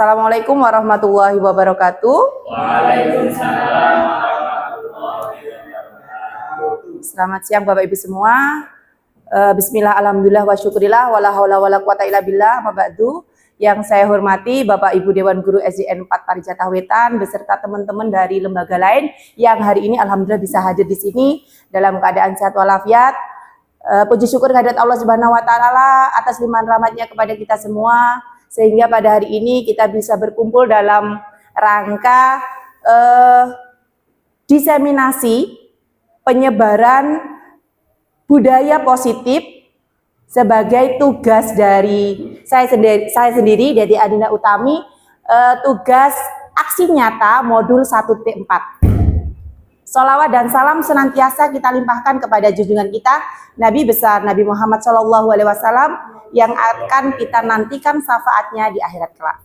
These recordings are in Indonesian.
Assalamualaikum warahmatullahi wabarakatuh. Waalaikumsalam. Selamat siang Bapak Ibu semua. Bismillah, alhamdulillah, wa syukurillah, wala haula wala quwata illa billah, ma ba'du. Yang saya hormati Bapak Ibu Dewan Guru SDN 4 Parijata Wetan beserta teman-teman dari lembaga lain yang hari ini alhamdulillah bisa hadir di sini dalam keadaan sehat walafiat. Puji syukur kehadirat Allah Subhanahu wa taala atas limpahan rahmatnya kepada kita semua sehingga pada hari ini kita bisa berkumpul dalam rangka diseminasi penyebaran budaya positif sebagai tugas dari saya sendiri dari Adinda Utami, tugas aksi nyata modul 1T4. Sholawat dan salam senantiasa kita limpahkan kepada junjungan kita Nabi besar Nabi Muhammad SAW yang akan kita nantikan syafaatnya di akhirat kelak.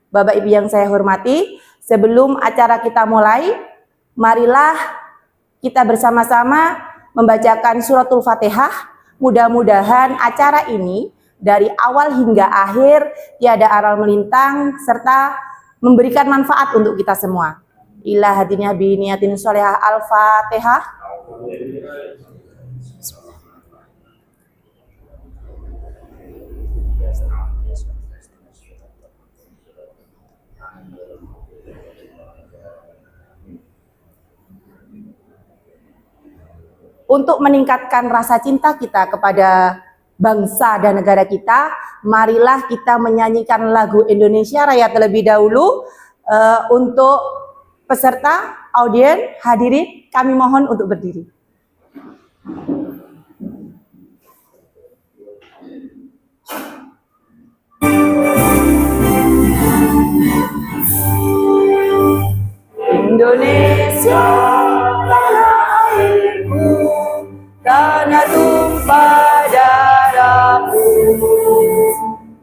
Bapak Ibu yang saya hormati, sebelum acara kita mulai, marilah kita bersama-sama membacakan suratul Fatihah. Mudah-mudahan acara ini dari awal hingga akhir tiada aral melintang serta memberikan manfaat untuk kita semua. Ila hadinya bi niyatin sholihah. Al-Fatihah. Untuk meningkatkan rasa cinta kita kepada bangsa dan negara kita, marilah kita menyanyikan lagu Indonesia Raya terlebih dahulu. Untuk peserta, audien, hadirin, kami mohon untuk berdiri. Indonesia tanah airku, tanah tumpah darahku,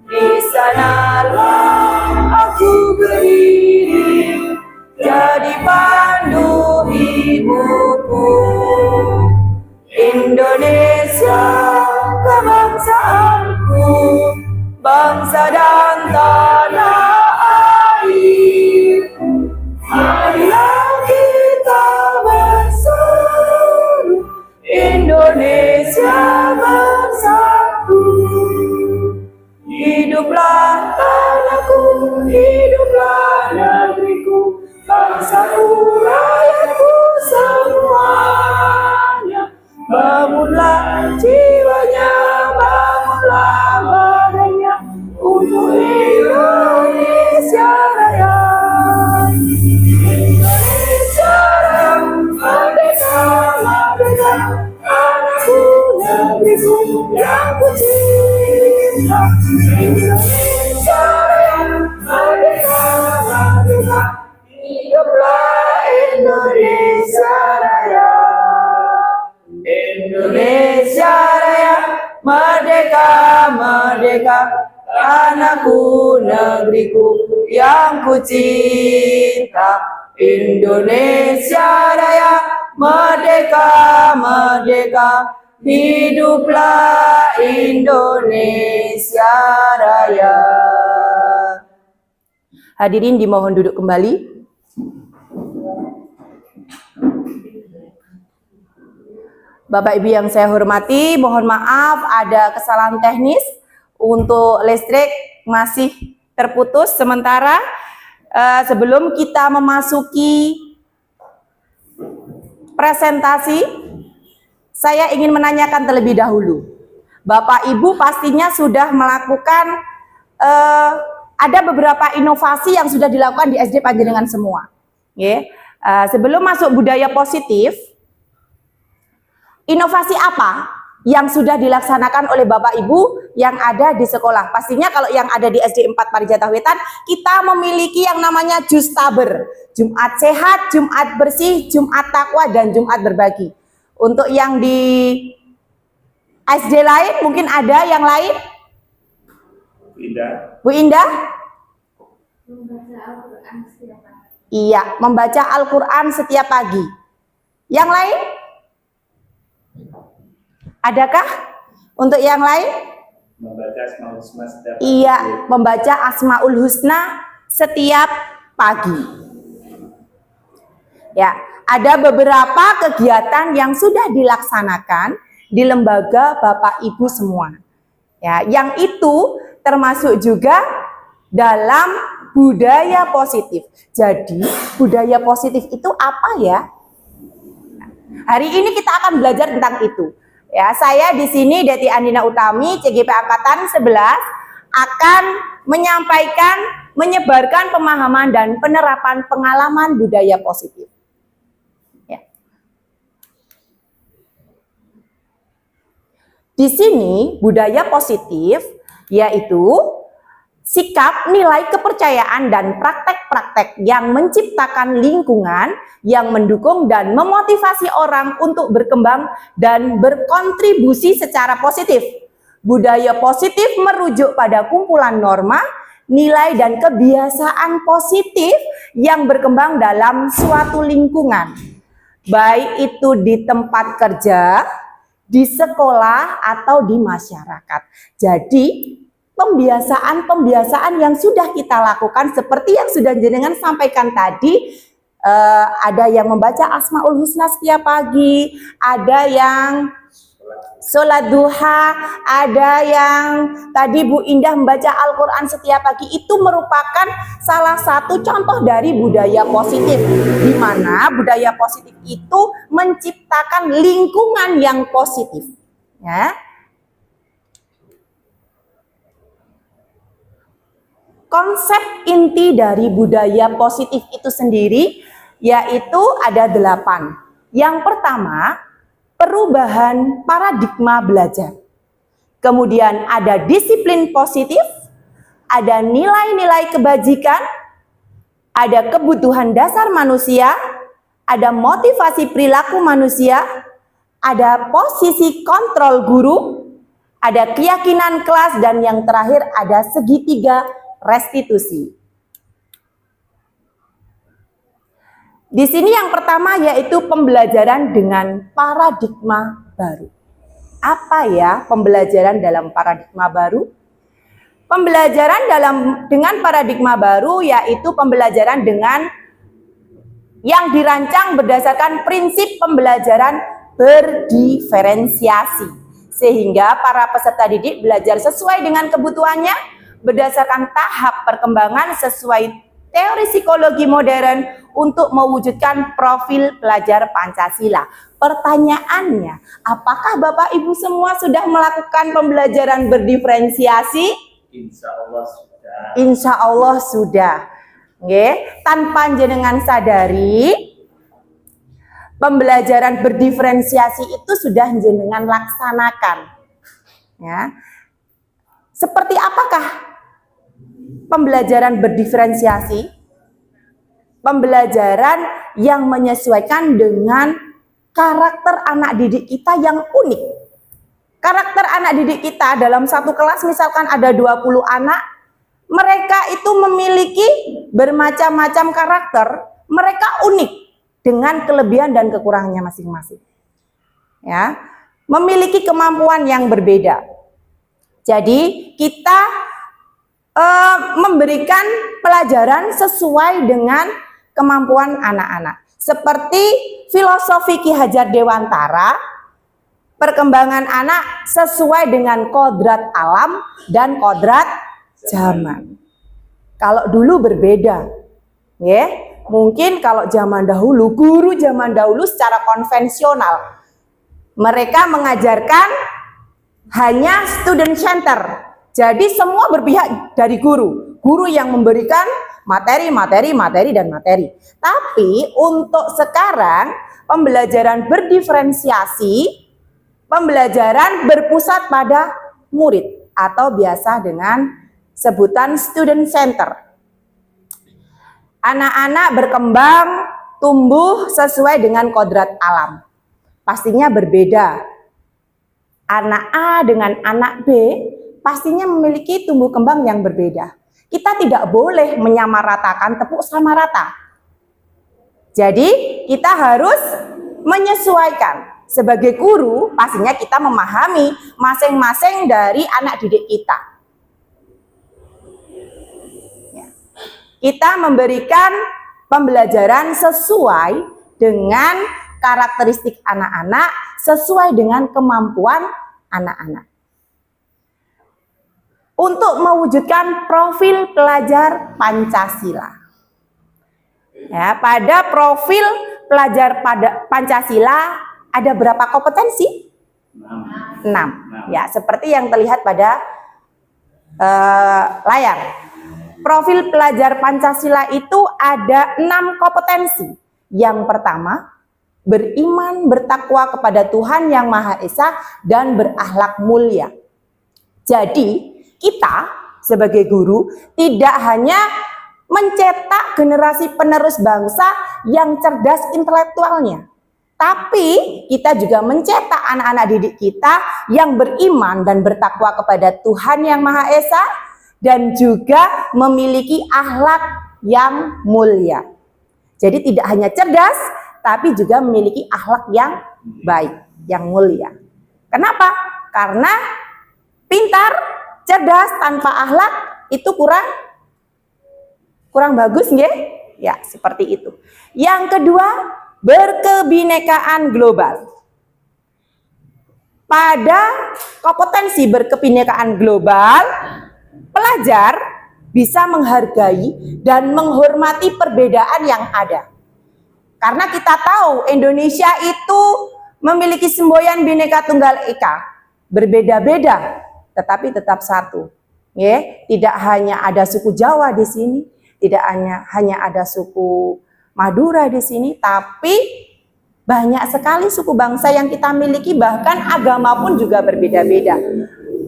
di sanalah aku berdiri, jadi pandu ibuku. Indonesia kebangsaanku, bangsa dan tanah airku. Marilah kita bersatu, Indonesia bersatu. Hiduplah tanahku, hiduplah negeriku, bangsaku, rakyatku semuanya. Bangunlah jiwanya, bangunlah badannya untuk Indonesia Raya. Indonesia Raya, merdeka, merdeka, anakku, negeriku yang ku cinta. Indonesia Raya, merdeka, merdeka, hiduplah Indonesia Raya. Indonesia Raya, merdeka, merdeka, anakku, negeriku yang ku cinta. Indonesia Raya, merdeka, merdeka, hiduplah Indonesia Raya. Hadirin dimohon duduk kembali. Bapak Ibu yang saya hormati, mohon maaf ada kesalahan teknis untuk listrik masih terputus sementara. Sebelum kita memasuki presentasi, saya ingin menanyakan terlebih dahulu. Bapak Ibu pastinya sudah melakukan ada beberapa inovasi yang sudah dilakukan di SD Panjenengan semua. Sebelum masuk budaya positif, inovasi apa yang sudah dilaksanakan oleh Bapak Ibu yang ada di sekolah? Pastinya kalau yang ada di SD 4 Parijata Wetan, kita memiliki yang namanya Jus Taber, Jumat Sehat, Jumat Bersih, Jumat Takwa, dan Jumat Berbagi. Untuk yang di SD lain, mungkin ada yang lain? Bu Indah? Membaca Al-Quran setiap pagi. Iya, membaca Al-Quran setiap pagi. Yang lain? Adakah untuk yang lain? Membaca Asmaul Husna setiap Iya, pagi. membaca Asmaul Husna setiap pagi. Ya, ada beberapa kegiatan yang sudah dilaksanakan di lembaga Bapak Ibu semua. Ya, yang itu termasuk juga dalam budaya positif. Jadi, budaya positif itu apa ya? Hari ini kita akan belajar tentang itu. Ya, saya di sini Deti Andina Utami, CGP Angkatan 11 akan menyampaikan, menyebarkan pemahaman dan penerapan pengalaman budaya positif. Ya. Di sini budaya positif yaitu sikap, nilai, kepercayaan, dan praktek-praktek yang menciptakan lingkungan yang mendukung dan memotivasi orang untuk berkembang dan berkontribusi secara positif. Budaya positif merujuk pada kumpulan norma, nilai, dan kebiasaan positif yang berkembang dalam suatu lingkungan. Baik itu di tempat kerja, di sekolah, atau di masyarakat. Jadi, pembiasaan-pembiasaan yang sudah kita lakukan seperti yang sudah jenengan sampaikan tadi, ada yang membaca Asmaul Husna setiap pagi, ada yang sholat duha, ada yang tadi Bu Indah membaca Al-Quran setiap pagi. Itu merupakan salah satu contoh dari budaya positif, di mana budaya positif itu menciptakan lingkungan yang positif. Ya. Konsep inti dari budaya positif itu sendiri yaitu ada 8. Yang pertama, perubahan paradigma belajar. Kemudian ada disiplin positif, ada nilai-nilai kebajikan, ada kebutuhan dasar manusia, ada motivasi perilaku manusia, ada posisi kontrol guru, ada keyakinan kelas, dan yang terakhir ada segitiga restitusi. Di sini yang pertama yaitu pembelajaran dengan paradigma baru. Apa ya pembelajaran dalam paradigma baru? Pembelajaran dengan paradigma baru yaitu pembelajaran dengan yang dirancang berdasarkan prinsip pembelajaran berdiferensiasi. Sehingga para peserta didik belajar sesuai dengan kebutuhannya, berdasarkan tahap perkembangan sesuai teori psikologi modern untuk mewujudkan profil pelajar Pancasila. Pertanyaannya, apakah Bapak Ibu semua sudah melakukan pembelajaran berdiferensiasi? Insya Allah sudah. Insya Allah sudah. Nggih, tanpa jenengan sadari, pembelajaran berdiferensiasi itu sudah jenengan laksanakan. Ya. Seperti apakah pembelajaran berdiferensiasi? Pembelajaran yang menyesuaikan dengan karakter anak didik kita yang unik. Karakter anak didik kita dalam satu kelas misalkan ada 20 anak, mereka itu memiliki bermacam-macam karakter, mereka unik dengan kelebihan dan kekurangannya masing-masing. Ya, memiliki kemampuan yang berbeda. Jadi kita memberikan pelajaran sesuai dengan kemampuan anak-anak. Seperti filosofi Ki Hajar Dewantara, perkembangan anak sesuai dengan kodrat alam dan kodrat zaman. Kalau dulu berbeda, ya. Mungkin kalau zaman dahulu, guru zaman dahulu secara konvensional, mereka mengajarkan hanya student center. Jadi semua berpihak dari guru. Guru yang memberikan materi. Tapi untuk sekarang pembelajaran berdiferensiasi, pembelajaran berpusat pada murid atau biasa dengan sebutan student center. Anak-anak berkembang, tumbuh sesuai dengan kodrat alam. Pastinya berbeda. Anak A dengan anak B pastinya memiliki tumbuh kembang yang berbeda. Kita tidak boleh menyamaratakan tepuk sama rata. Jadi kita harus menyesuaikan. sebagai guru pastinya kita memahami masing-masing dari anak didik kita. Ya. Kita memberikan pembelajaran sesuai dengan karakteristik anak-anak, sesuai dengan kemampuan anak-anak. Untuk mewujudkan profil pelajar Pancasila. Ya, pada profil pelajar pada Pancasila ada berapa kompetensi? 6. Ya, seperti yang terlihat pada layar. Profil pelajar Pancasila itu ada 6 kompetensi. Yang pertama, beriman, bertakwa kepada Tuhan Yang Maha Esa dan berakhlak mulia. Jadi, kita sebagai guru tidak hanya mencetak generasi penerus bangsa yang cerdas intelektualnya, tapi kita juga mencetak anak-anak didik kita yang beriman dan bertakwa kepada Tuhan Yang Maha Esa dan juga memiliki akhlak yang mulia. Jadi tidak hanya cerdas, tapi juga memiliki akhlak yang baik, yang mulia. Kenapa? Karena pintar, cerdas tanpa akhlak itu kurang bagus nggih? Ya, seperti itu. Yang kedua, berkebinekaan global. Pada kompetensi berkebinekaan global, pelajar bisa menghargai dan menghormati perbedaan yang ada. Karena kita tahu Indonesia itu memiliki semboyan Bhinneka Tunggal Ika, berbeda-beda tetapi tetap satu. Ya, tidak hanya ada suku Jawa di sini, tidak hanya ada suku Madura di sini, tapi banyak sekali suku bangsa yang kita miliki, bahkan agama pun juga berbeda-beda.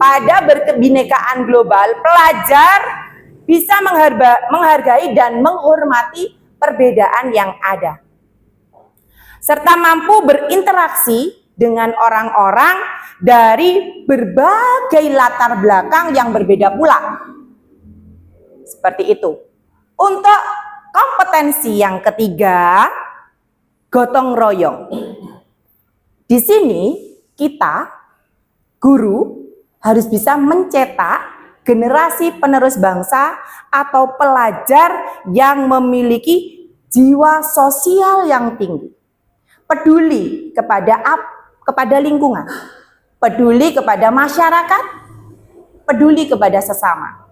Pada berkebinekaan global, pelajar bisa menghargai dan menghormati perbedaan yang ada, serta mampu berinteraksi dengan orang-orang dari berbagai latar belakang yang berbeda pula. Seperti itu. Untuk kompetensi yang ketiga, gotong royong. Di sini kita, guru, harus bisa mencetak generasi penerus bangsa atau pelajar yang memiliki jiwa sosial yang tinggi. Peduli kepada lingkungan, peduli kepada masyarakat, peduli kepada sesama.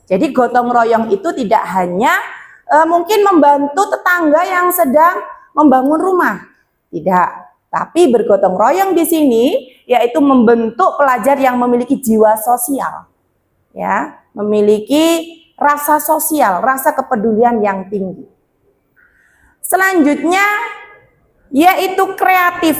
Jadi gotong royong itu tidak hanya mungkin membantu tetangga yang sedang membangun rumah, tidak. Tapi bergotong royong di sini yaitu membentuk pelajar yang memiliki jiwa sosial, ya, memiliki rasa sosial, rasa kepedulian yang tinggi. Selanjutnya yaitu kreatif.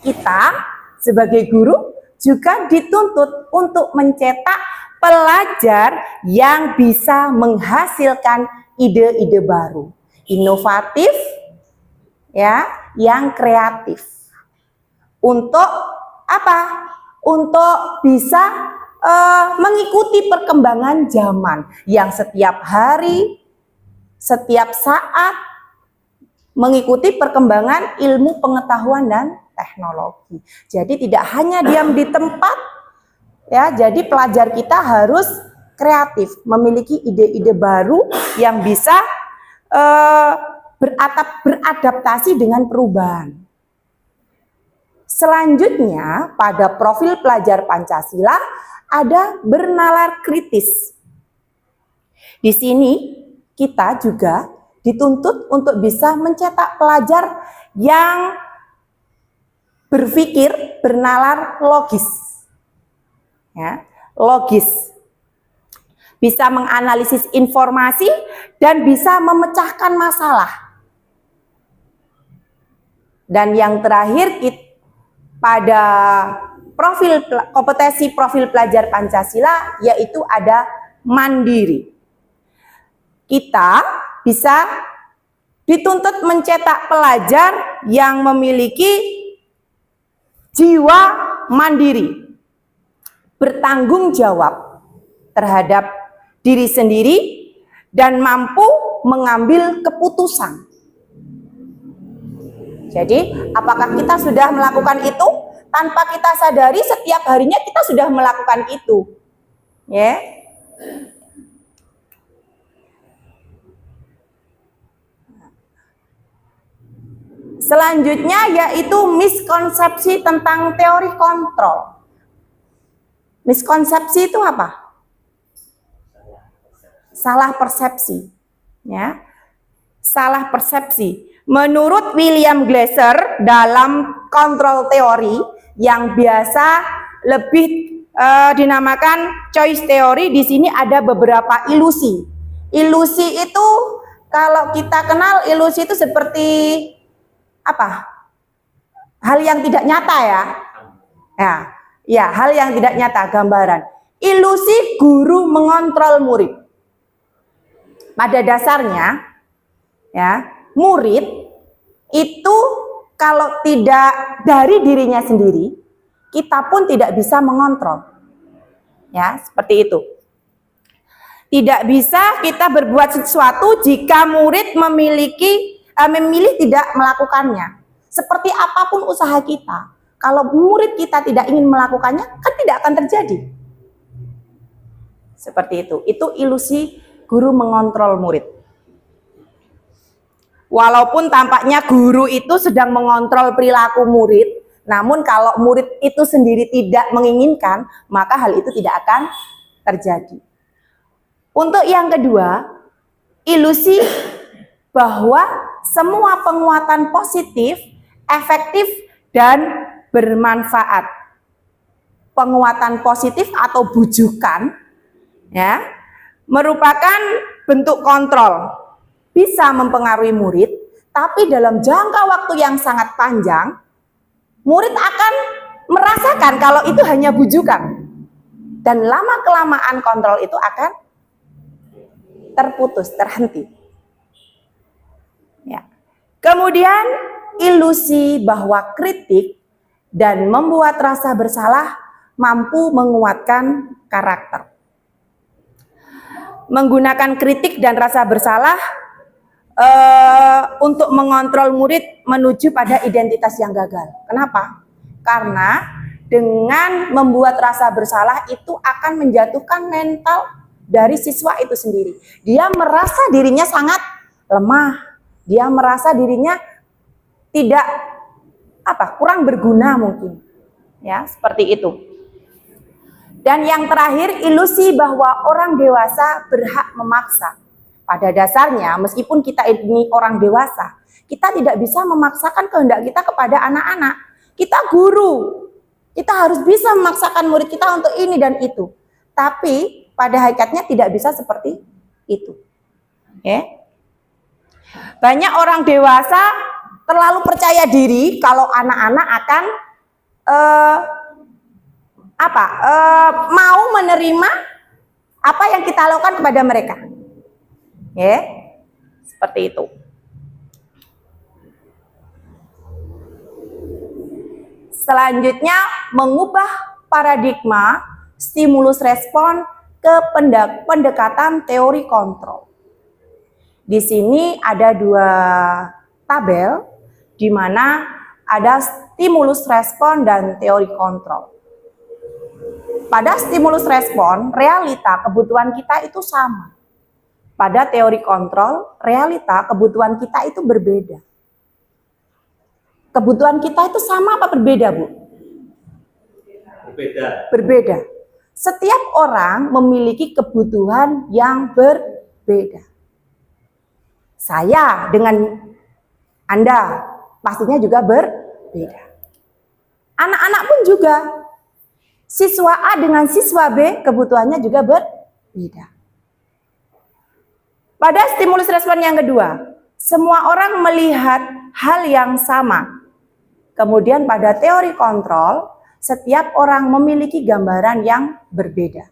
Kita sebagai guru juga dituntut untuk mencetak pelajar yang bisa menghasilkan ide-ide baru, inovatif, ya, yang kreatif. Untuk apa? Untuk bisa mengikuti perkembangan zaman yang setiap hari, setiap saat mengikuti perkembangan ilmu pengetahuan dan teknologi. Jadi tidak hanya diam di tempat, ya. Jadi pelajar kita harus kreatif, memiliki ide-ide baru yang bisa beradaptasi dengan perubahan. Selanjutnya pada profil pelajar Pancasila ada bernalar kritis. Di sini kita juga dituntut untuk bisa mencetak pelajar yang berpikir bernalar logis. Ya, logis. Bisa menganalisis informasi dan bisa memecahkan masalah. Dan yang terakhir pada kompetensi profil pelajar Pancasila yaitu ada mandiri. Kita bisa dituntut mencetak pelajar yang memiliki jiwa mandiri, bertanggung jawab terhadap diri sendiri dan mampu mengambil keputusan. Jadi, apakah kita sudah melakukan itu? Tanpa kita sadari, setiap harinya kita sudah melakukan itu. Ya. Selanjutnya yaitu miskonsepsi tentang teori kontrol. Miskonsepsi itu apa? Salah persepsi. Ya. Salah persepsi. Menurut William Glasser dalam kontrol teori yang biasa lebih dinamakan choice theory, di sini ada beberapa ilusi. Ilusi itu kalau kita kenal ilusi itu seperti apa? Hal yang tidak nyata ya. Ya, hal yang tidak nyata, gambaran. Ilusi guru mengontrol murid. Pada dasarnya ya, murid itu kalau tidak dari dirinya sendiri, kita pun tidak bisa mengontrol. Ya, seperti itu. Tidak bisa kita berbuat sesuatu jika murid memilih tidak melakukannya. Seperti apapun usaha kita, kalau murid kita tidak ingin melakukannya, kan tidak akan terjadi. Seperti itu. Itu ilusi guru mengontrol murid. Walaupun tampaknya guru itu sedang mengontrol perilaku murid, namun kalau murid itu sendiri tidak menginginkan, maka hal itu tidak akan terjadi. Untuk yang kedua, ilusi bahwa semua penguatan positif, efektif, dan bermanfaat. Penguatan positif atau bujukan ya, merupakan bentuk kontrol. Bisa mempengaruhi murid, tapi dalam jangka waktu yang sangat panjang, murid akan merasakan kalau itu hanya bujukan. Dan lama-kelamaan kontrol itu akan terputus, terhenti. Ya. Kemudian ilusi bahwa kritik dan membuat rasa bersalah mampu menguatkan karakter. Menggunakan kritik dan rasa bersalah untuk mengontrol murid menuju pada identitas yang gagal. Kenapa? Karena dengan membuat rasa bersalah itu akan menjatuhkan mental dari siswa itu sendiri. Dia merasa dirinya sangat lemah. Dia merasa dirinya tidak kurang berguna mungkin. Ya, seperti itu. Dan yang terakhir, ilusi bahwa orang dewasa berhak memaksa. Pada dasarnya, meskipun kita ini orang dewasa, kita tidak bisa memaksakan kehendak kita kepada anak-anak. Kita guru, kita harus bisa memaksakan murid kita untuk ini dan itu. Tapi pada hakikatnya tidak bisa seperti itu. Okay? Banyak orang dewasa terlalu percaya diri kalau anak-anak akan mau menerima apa yang kita lakukan kepada mereka. Ya, seperti itu. Selanjutnya, mengubah paradigma stimulus respon ke pendekatan teori kontrol. Di sini ada dua tabel di mana ada stimulus respon dan teori kontrol. Pada stimulus respon, realita kebutuhan kita itu sama. Pada teori kontrol, realita kebutuhan kita itu berbeda. Kebutuhan kita itu sama apa berbeda, Bu? Berbeda. Berbeda. Setiap orang memiliki kebutuhan yang berbeda. Saya dengan Anda pastinya juga berbeda. Anak-anak pun juga. Siswa A dengan siswa B kebutuhannya juga berbeda. Pada stimulus respon yang kedua, semua orang melihat hal yang sama. Kemudian pada teori kontrol, setiap orang memiliki gambaran yang berbeda.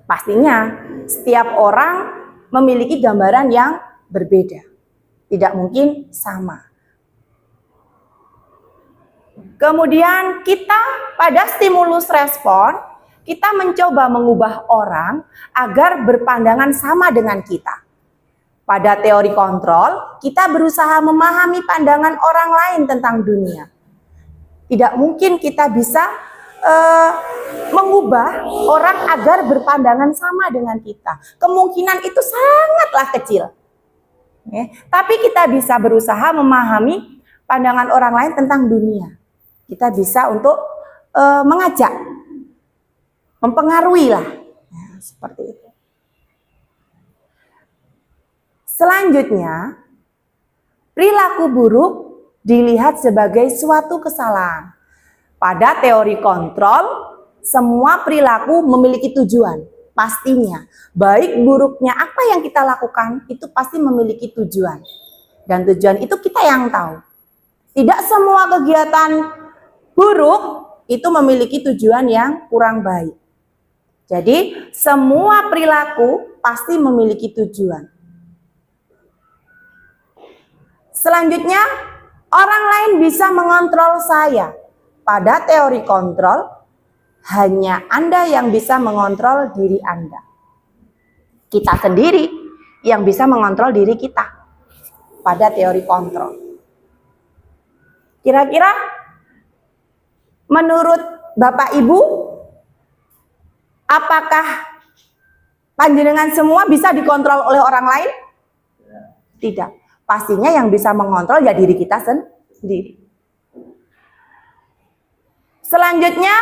Pastinya, setiap orang memiliki gambaran yang berbeda. Tidak mungkin sama. Kemudian kita pada stimulus respon, kita mencoba mengubah orang agar berpandangan sama dengan kita. Pada teori kontrol, kita berusaha memahami pandangan orang lain tentang dunia. Tidak mungkin kita bisa mengubah orang agar berpandangan sama dengan kita. Kemungkinan itu sangatlah kecil. Tapi kita bisa berusaha memahami pandangan orang lain tentang dunia. Kita bisa untuk mengajak, mempengaruhi lah. Seperti itu. Selanjutnya, perilaku buruk dilihat sebagai suatu kesalahan. Pada teori kontrol, semua perilaku memiliki tujuan. Pastinya, baik buruknya apa yang kita lakukan, itu pasti memiliki tujuan. Dan tujuan itu kita yang tahu. Tidak semua kegiatan buruk itu memiliki tujuan yang kurang baik. Jadi, semua perilaku pasti memiliki tujuan. Selanjutnya, orang lain bisa mengontrol saya. Pada teori kontrol, hanya Anda yang bisa mengontrol diri Anda. Kita sendiri yang bisa mengontrol diri kita. Pada teori kontrol. Kira-kira menurut Bapak Ibu, apakah panjenengan semua bisa dikontrol oleh orang lain? Tidak. Pastinya yang bisa mengontrol ya diri kita sendiri. Selanjutnya,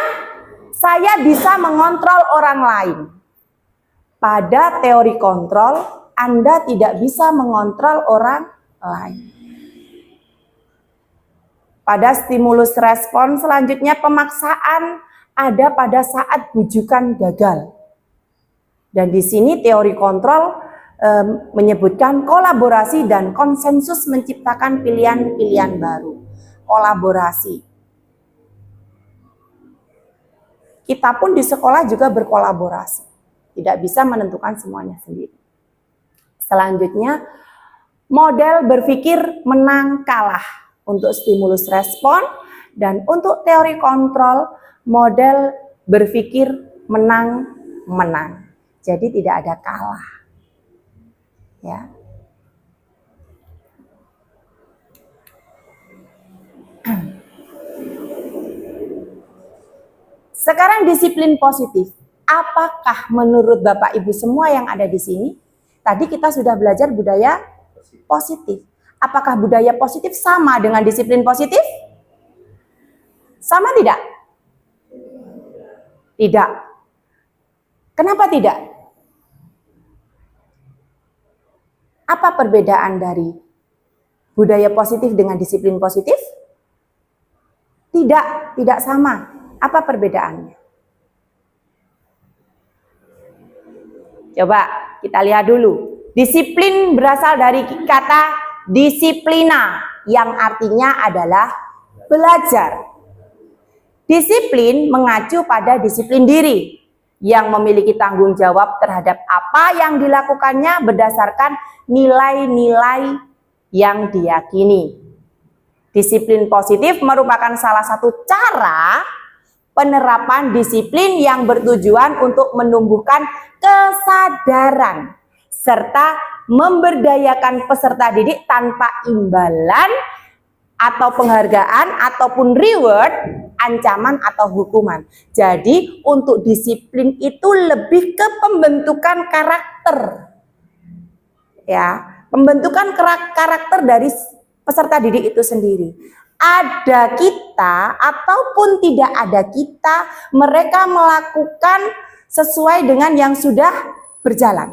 saya bisa mengontrol orang lain. Pada teori kontrol, Anda tidak bisa mengontrol orang lain. Pada stimulus respon selanjutnya, pemaksaan ada pada saat bujukan gagal. Dan di sini teori kontrol menyebutkan kolaborasi dan konsensus menciptakan pilihan-pilihan baru. Kolaborasi. Kita pun di sekolah juga berkolaborasi. Tidak bisa menentukan semuanya sendiri. Selanjutnya, model berpikir menang kalah untuk stimulus respon, dan untuk teori kontrol, model berpikir menang-menang. Jadi tidak ada kalah. Ya. Sekarang disiplin positif. Apakah menurut Bapak Ibu semua yang ada di sini? Tadi kita sudah belajar budaya positif. Apakah budaya positif sama dengan disiplin positif? Sama tidak? Tidak. Kenapa tidak? Apa perbedaan dari budaya positif dengan disiplin positif? Tidak sama. Apa perbedaannya? Coba kita lihat dulu. Disiplin berasal dari kata disiplina, yang artinya adalah belajar. Disiplin mengacu pada disiplin diri, yang memiliki tanggung jawab terhadap apa yang dilakukannya berdasarkan nilai-nilai yang diyakini. Disiplin positif merupakan salah satu cara penerapan disiplin yang bertujuan untuk menumbuhkan kesadaran serta memberdayakan peserta didik tanpa imbalan atau penghargaan ataupun reward, ancaman atau hukuman. Jadi untuk disiplin itu lebih ke pembentukan karakter. Ya, pembentukan karakter dari peserta didik itu sendiri. Ada kita ataupun tidak ada kita, mereka melakukan sesuai dengan yang sudah berjalan,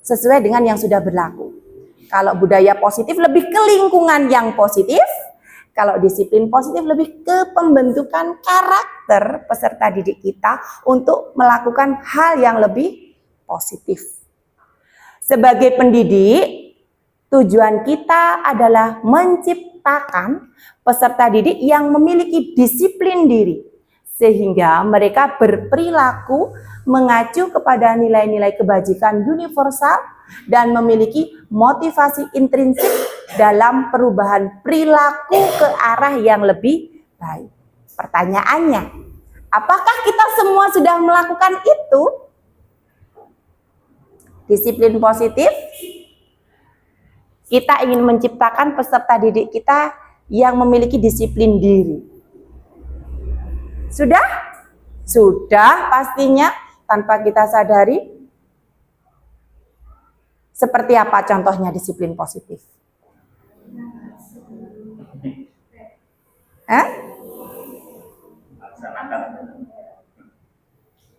sesuai dengan yang sudah berlaku. Kalau budaya positif lebih ke lingkungan yang positif, kalau disiplin positif lebih ke pembentukan karakter peserta didik kita untuk melakukan hal yang lebih positif. Sebagai pendidik, tujuan kita adalah menciptakan peserta didik yang memiliki disiplin diri, sehingga mereka berperilaku mengacu kepada nilai-nilai kebajikan universal dan memiliki motivasi intrinsik dalam perubahan perilaku ke arah yang lebih baik. Pertanyaannya, apakah kita semua sudah melakukan itu? Disiplin positif Kita ingin menciptakan peserta didik kita yang memiliki disiplin diri. Sudah? Sudah pastinya tanpa kita sadari. Seperti apa contohnya disiplin positif?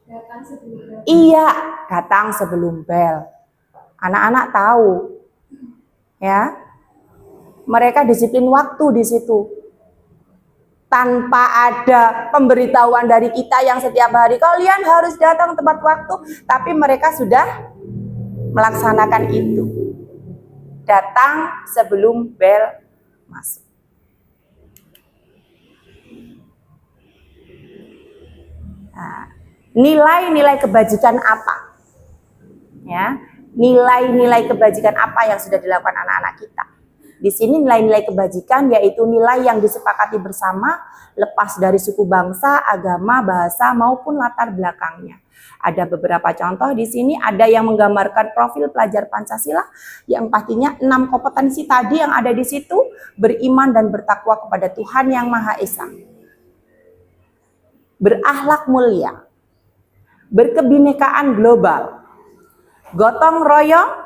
Datang sebelum Iya, datang sebelum bel. Anak-anak tahu, ya. Mereka disiplin waktu di situ. Tanpa ada pemberitahuan dari kita yang setiap hari kalian harus datang tepat waktu, tapi mereka sudah melaksanakan itu. Datang sebelum bel masuk. Nah, nilai-nilai kebajikan apa? Ya, nilai-nilai kebajikan apa yang sudah dilakukan anak-anak kita? Di sini nilai-nilai kebajikan yaitu nilai yang disepakati bersama lepas dari suku bangsa, agama, bahasa maupun latar belakangnya. Ada beberapa contoh di sini, ada yang menggambarkan profil pelajar Pancasila yang pastinya 6 kompetensi tadi yang ada di situ, beriman dan bertakwa kepada Tuhan Yang Maha Esa. Berakhlak mulia, berkebinekaan global, gotong royong,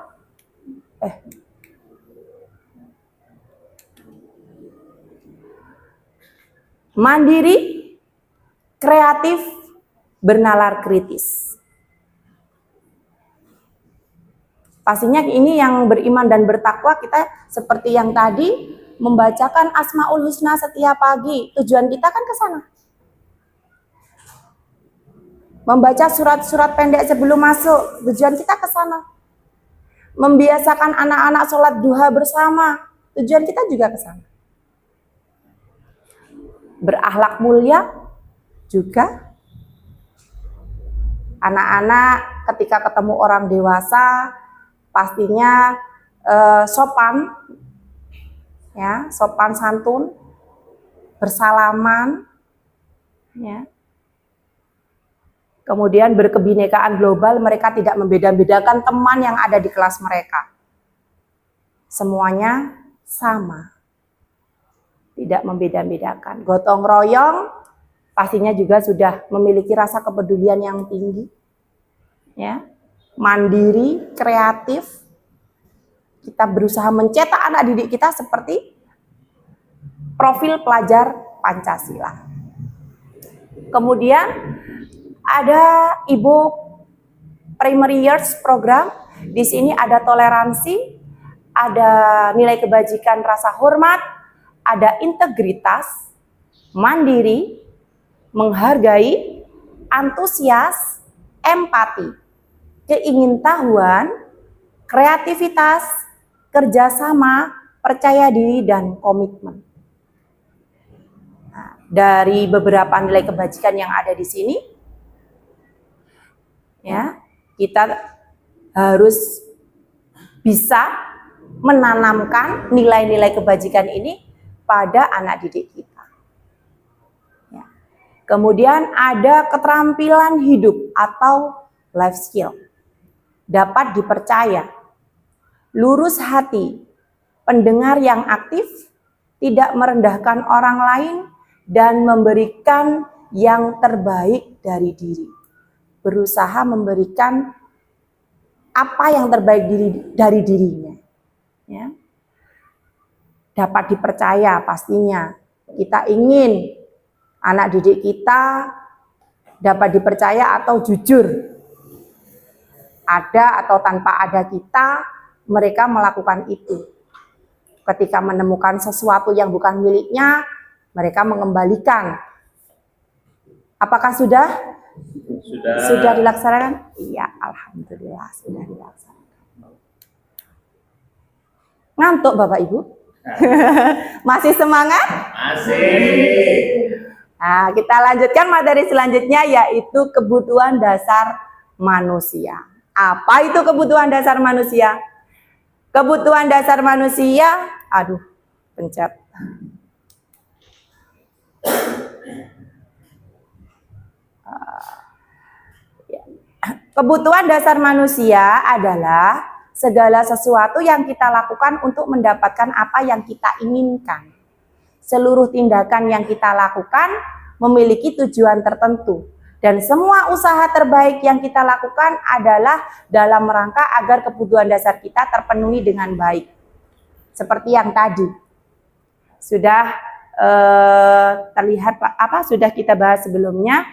mandiri, kreatif, bernalar kritis. Pastinya ini yang beriman dan bertakwa kita seperti yang tadi membacakan Asmaul Husna setiap pagi. Tujuan kita kan ke sana. Membaca surat-surat pendek sebelum masuk, tujuan kita ke sana. Membiasakan anak-anak sholat duha bersama, tujuan kita juga ke sana. Berakhlak mulia juga. Anak-anak ketika ketemu orang dewasa pastinya sopan, ya, sopan santun, bersalaman, ya. Kemudian berkebinekaan global, mereka tidak membeda-bedakan teman yang ada di kelas mereka. Semuanya sama. Tidak membeda-bedakan. Gotong royong pastinya juga sudah memiliki rasa kepedulian yang tinggi. Ya. Mandiri, kreatif. Kita berusaha mencetak anak didik kita seperti profil pelajar Pancasila. Kemudian ada Ibu Primary Years Program. Di sini ada toleransi, ada nilai kebajikan rasa hormat, ada integritas, mandiri, menghargai, antusias, empati, keingintahuan, kreativitas, kerjasama, percaya diri, dan komitmen. Nah, dari beberapa nilai kebajikan yang ada di sini, ya, kita harus bisa menanamkan nilai-nilai kebajikan ini pada anak didik kita. Ya. Kemudian ada keterampilan hidup atau life skill. Dapat dipercaya, lurus hati, pendengar yang aktif, tidak merendahkan orang lain, dan memberikan yang terbaik dari diri. Berusaha memberikan apa yang terbaik dari dirinya. Ya. Dapat dipercaya pastinya. Kita ingin anak didik kita dapat dipercaya atau jujur. Ada atau tanpa ada kita, mereka melakukan itu. Ketika menemukan sesuatu yang bukan miliknya, mereka mengembalikan. Apakah sudah? Sudah dilaksanakan? Iya, alhamdulillah sudah dilaksanakan. Ngantuk Bapak Ibu? Masih semangat? Asik. Nah, kita lanjutkan materi selanjutnya yaitu kebutuhan dasar manusia. Apa itu kebutuhan dasar manusia? Kebutuhan dasar manusia, pencet. Kebutuhan dasar manusia adalah segala sesuatu yang kita lakukan untuk mendapatkan apa yang kita inginkan. Seluruh tindakan yang kita lakukan memiliki tujuan tertentu. Dan semua usaha terbaik yang kita lakukan adalah dalam rangka agar kebutuhan dasar kita terpenuhi dengan baik. Seperti yang tadi sudah terlihat sudah kita bahas sebelumnya.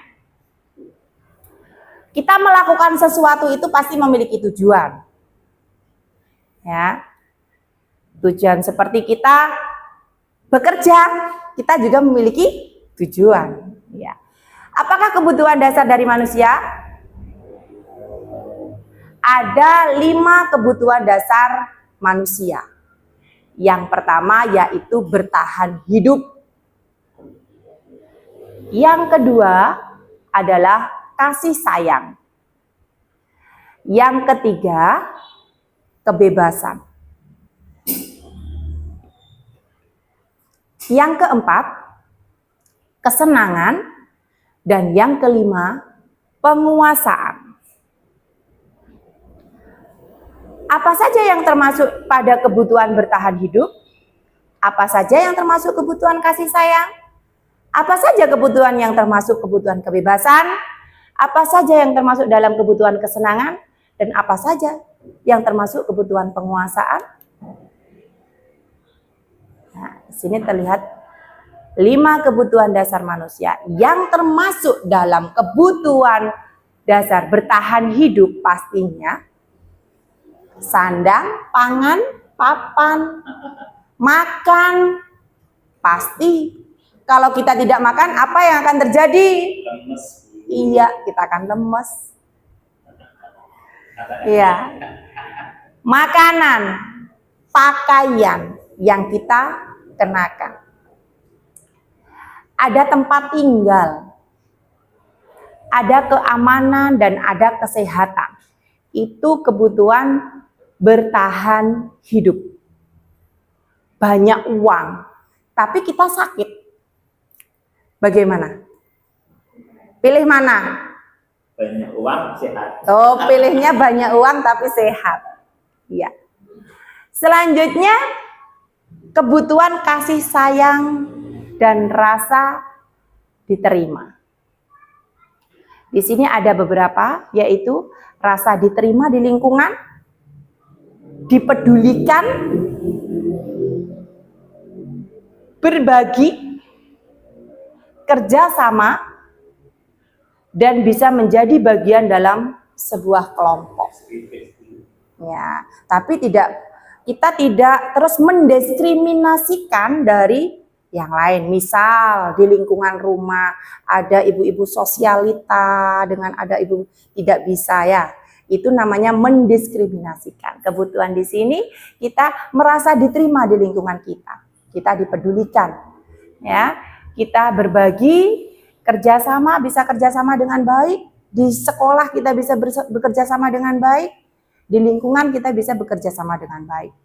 Kita melakukan sesuatu itu pasti memiliki tujuan. Ya. Tujuan seperti kita bekerja, kita juga memiliki tujuan. Ya. Apakah kebutuhan dasar dari manusia? Ada 5 kebutuhan dasar manusia. Yang pertama yaitu bertahan hidup. Yang kedua adalah kasih sayang. Yang ketiga, kebebasan. Yang keempat, kesenangan. Dan yang kelima, penguasaan. Apa saja yang termasuk pada kebutuhan bertahan hidup? Apa saja yang termasuk kebutuhan kasih sayang? Apa saja kebutuhan yang termasuk kebutuhan kebebasan? Apa saja yang termasuk dalam kebutuhan kesenangan? Dan apa saja yang termasuk kebutuhan penguasaan? Nah, di sini terlihat 5 kebutuhan dasar manusia yang termasuk dalam kebutuhan dasar bertahan hidup pastinya sandang, pangan, papan, makan. Pasti kalau kita tidak makan, apa yang akan terjadi? Lemes. Iya, kita akan lemes. Iya. Makanan, pakaian yang kita kenakan. Ada tempat tinggal, ada keamanan dan ada kesehatan. Itu kebutuhan bertahan hidup. Banyak uang, tapi kita sakit. Bagaimana? Pilih mana? Banyak uang, sehat. Oh, pilihnya banyak uang tapi sehat. Iya. Selanjutnya, kebutuhan kasih sayang dan rasa diterima. Di sini ada beberapa, yaitu rasa diterima di lingkungan, dipedulikan, berbagi, kerjasama, dan bisa menjadi bagian dalam sebuah kelompok. Ya, tapi kita tidak terus mendiskriminasikan dari yang lain. Misal di lingkungan rumah ada ibu-ibu sosialita dengan ada ibu tidak bisa, ya. Itu namanya mendiskriminasikan. Kebutuhan di sini kita merasa diterima di lingkungan kita. Kita dipedulikan. Ya, kita berbagi, kerjasama, bisa kerjasama dengan baik. Di sekolah kita bisa bekerja sama dengan baik. Di lingkungan kita bisa bekerja sama dengan baik.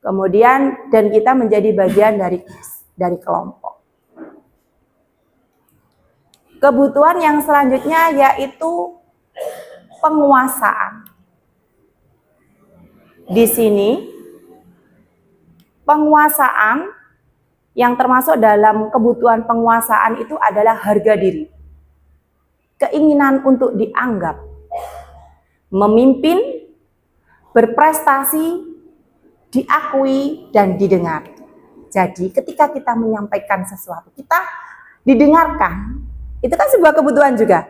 Kemudian dan kita menjadi bagian dari kelompok. Kebutuhan yang selanjutnya yaitu penguasaan. Di sini penguasaan yang termasuk dalam kebutuhan penguasaan itu adalah harga diri. Keinginan untuk dianggap, memimpin, berprestasi, diakui dan didengar. Jadi ketika kita menyampaikan sesuatu, kita didengarkan. Itu kan sebuah kebutuhan juga.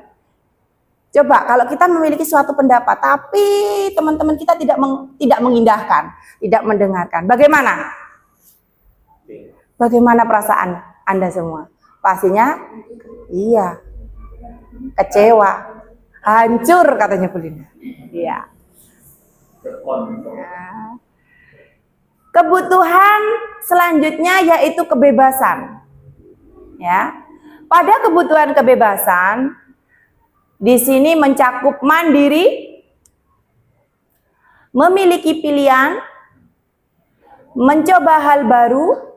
Coba kalau kita memiliki suatu pendapat, tapi teman-teman kita tidak mengindahkan, tidak mendengarkan. Bagaimana? Bagaimana perasaan Anda semua? Pastinya, iya, kecewa, hancur katanya Bu Linda. Iya. Nah. Kebutuhan selanjutnya yaitu kebebasan. Ya. Pada kebutuhan kebebasan di sini mencakup mandiri, memiliki pilihan, mencoba hal baru,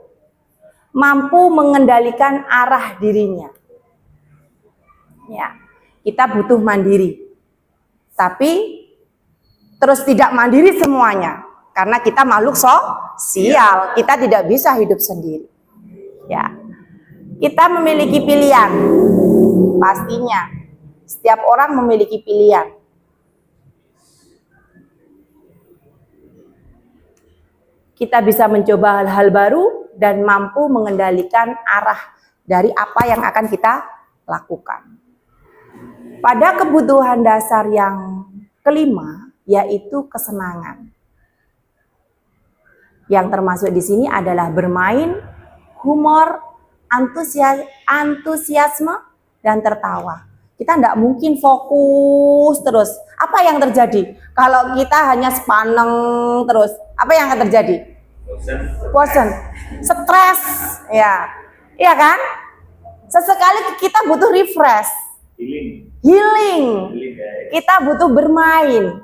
mampu mengendalikan arah dirinya. Ya. Kita butuh mandiri. Tapi terus tidak mandiri semuanya. Karena kita makhluk sosial, kita tidak bisa hidup sendiri. Ya. Kita memiliki pilihan. Pastinya setiap orang memiliki pilihan. Kita bisa mencoba hal-hal baru dan mampu mengendalikan arah dari apa yang akan kita lakukan. Pada kebutuhan dasar yang kelima, yaitu kesenangan. Yang termasuk di sini adalah bermain, humor, antusiasme, dan tertawa. Kita tidak mungkin fokus terus. Apa yang terjadi? Kalau kita hanya sepaneng terus, apa yang akan terjadi? Bosan, stres, ya, iya kan? Sesekali kita butuh refresh, healing. Kita butuh bermain,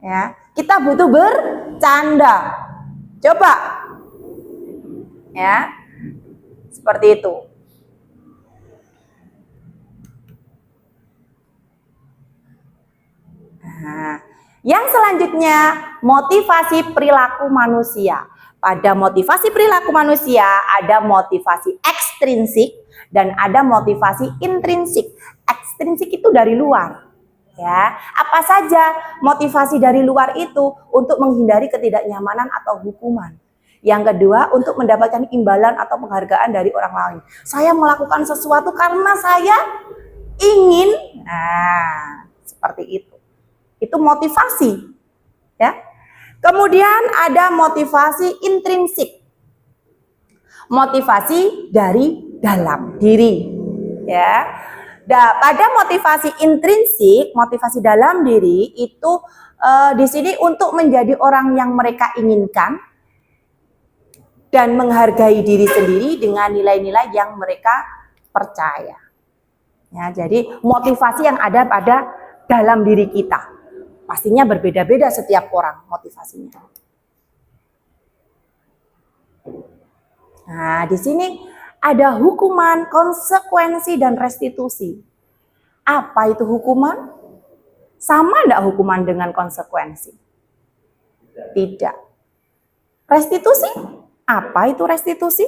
ya. Kita butuh bercanda. Coba, ya, seperti itu. Nah, yang selanjutnya motivasi perilaku manusia. Pada motivasi perilaku manusia ada motivasi ekstrinsik dan ada motivasi intrinsik. Ekstrinsik itu dari luar. Ya, apa saja motivasi dari luar itu untuk menghindari ketidaknyamanan atau hukuman. Yang kedua, untuk mendapatkan imbalan atau penghargaan dari orang lain. Saya melakukan sesuatu karena saya ingin, nah, seperti itu. Itu motivasi, ya. Kemudian ada motivasi intrinsik, motivasi dari dalam diri, ya. Pada motivasi intrinsik, motivasi dalam diri itu di sini untuk menjadi orang yang mereka inginkan dan menghargai diri sendiri dengan nilai-nilai yang mereka percaya. Ya, jadi motivasi yang ada pada dalam diri kita. Pastinya berbeda-beda setiap orang motivasinya. Nah, di sini ada hukuman, konsekuensi, dan restitusi. Apa itu hukuman? Sama enggak hukuman dengan konsekuensi? Tidak. Restitusi? Apa itu restitusi?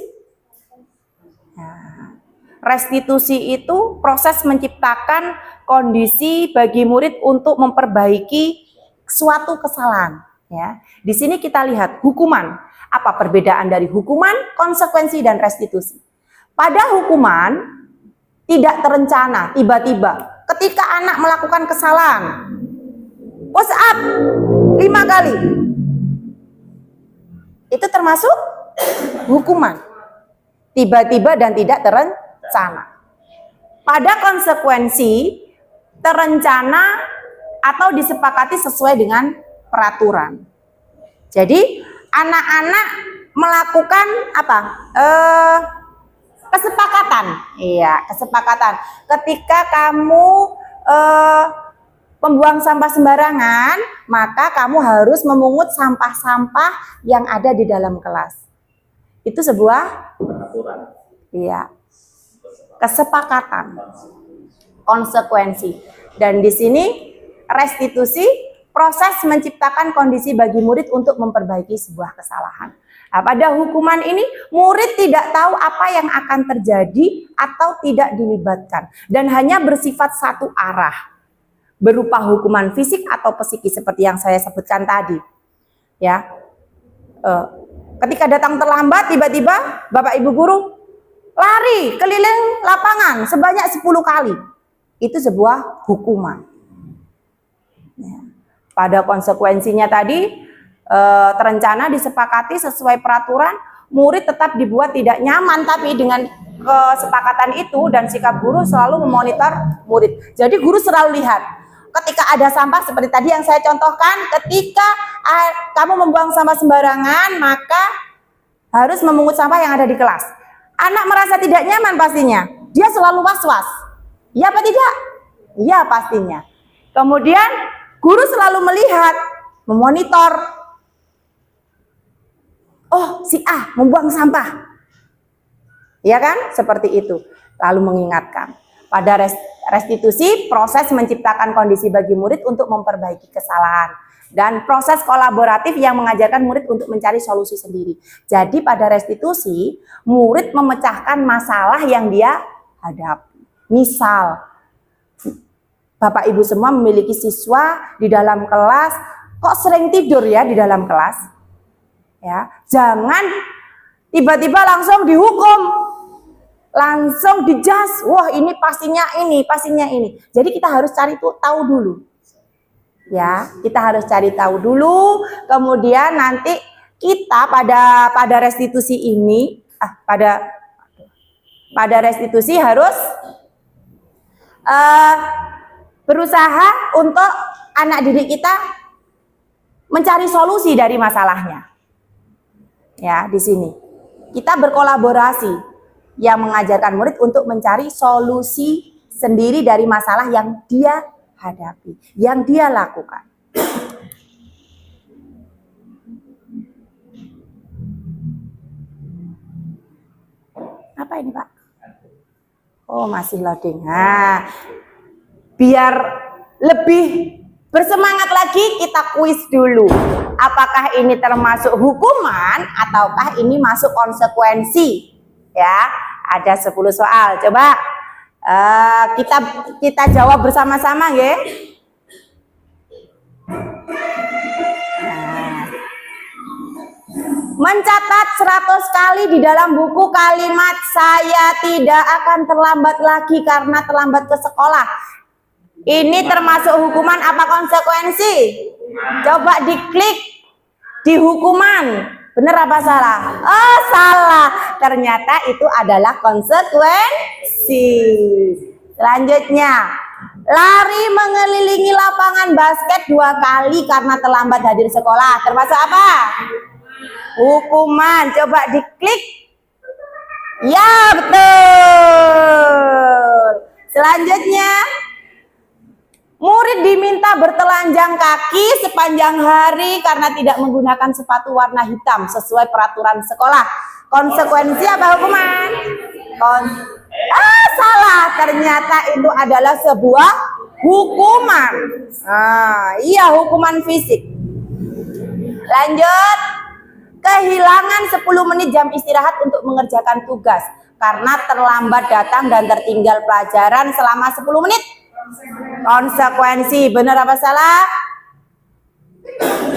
Nah, restitusi itu proses menciptakan kondisi bagi murid untuk memperbaiki suatu kesalahan. Ya, di sini kita lihat hukuman. Apa perbedaan dari hukuman, konsekuensi, dan restitusi? Pada hukuman tidak terencana, tiba-tiba. Ketika anak melakukan kesalahan, push up 5 kali. Itu termasuk hukuman. Tiba-tiba dan tidak terencana. Pada konsekuensi, terencana atau disepakati sesuai dengan peraturan. Jadi anak-anak melakukan apa? Kesepakatan. Iya, kesepakatan. Ketika kamu membuang sampah sembarangan, maka kamu harus memungut sampah-sampah yang ada di dalam kelas. Itu sebuah peraturan. Iya. Kesepakatan. Konsekuensi. Dan di sini restitusi, proses menciptakan kondisi bagi murid untuk memperbaiki sebuah kesalahan. Nah, pada hukuman ini murid tidak tahu apa yang akan terjadi atau tidak dilibatkan dan hanya bersifat satu arah, berupa hukuman fisik atau psikis seperti yang saya sebutkan tadi. Ya, ketika datang terlambat, tiba-tiba Bapak Ibu guru lari keliling lapangan sebanyak 10 kali. Itu sebuah hukuman. Ya. Pada konsekuensinya tadi, terencana, disepakati sesuai peraturan, murid tetap dibuat tidak nyaman, tapi dengan kesepakatan itu dan sikap guru selalu memonitor murid. Jadi guru selalu lihat, ketika ada sampah seperti tadi yang saya contohkan, ketika kamu membuang sampah sembarangan, maka harus memungut sampah yang ada di kelas. Anak merasa tidak nyaman pastinya, dia selalu was-was. Iya apa tidak? Iya pastinya. Kemudian guru selalu melihat, memonitor. Oh, si A membuang sampah. Ya kan? Seperti itu. Lalu mengingatkan. Pada Restitusi proses menciptakan kondisi bagi murid untuk memperbaiki kesalahan. Dan proses kolaboratif yang mengajarkan murid untuk mencari solusi sendiri. Jadi pada restitusi, murid memecahkan masalah yang dia hadapi. Misal, Bapak Ibu semua memiliki siswa di dalam kelas, kok sering tidur ya di dalam kelas? Ya, jangan tiba-tiba langsung dihukum. Langsung dijas, wah ini pastinya ini. Jadi kita harus cari tahu dulu. Ya, kita harus cari tahu dulu, kemudian nanti kita pada restitusi ini, pada restitusi harus berusaha untuk anak didik kita mencari solusi dari masalahnya. Ya, di sini kita berkolaborasi yang mengajarkan murid untuk mencari solusi sendiri dari masalah yang dia hadapi, yang dia lakukan. Apa ini, Pak? Oh, masih loading. Nah, biar lebih bersemangat lagi, kita kuis dulu. Apakah ini termasuk hukuman ataukah ini masuk konsekuensi? Ya, ada 10 soal. Coba kita jawab bersama-sama ya. Mencatat 100 kali di dalam buku kalimat saya tidak akan terlambat lagi karena terlambat ke sekolah. Ini termasuk hukuman apa konsekuensi? Coba diklik di hukuman. Benar apa salah? Oh, salah. Ternyata itu adalah konsekuensi. Selanjutnya, lari mengelilingi lapangan basket 2 kali karena terlambat hadir sekolah. Termasuk apa? Hukuman. Coba diklik. Ya, betul. Selanjutnya, murid diminta bertelanjang kaki sepanjang hari karena tidak menggunakan sepatu warna hitam sesuai peraturan sekolah. Konsekuensi apa hukuman? Salah. Ternyata itu adalah sebuah hukuman. Iya, hukuman fisik. Lanjut. Kehilangan 10 menit jam istirahat untuk mengerjakan tugas karena terlambat datang dan tertinggal pelajaran selama 10 menit. Konsekuensi. Benar apa salah?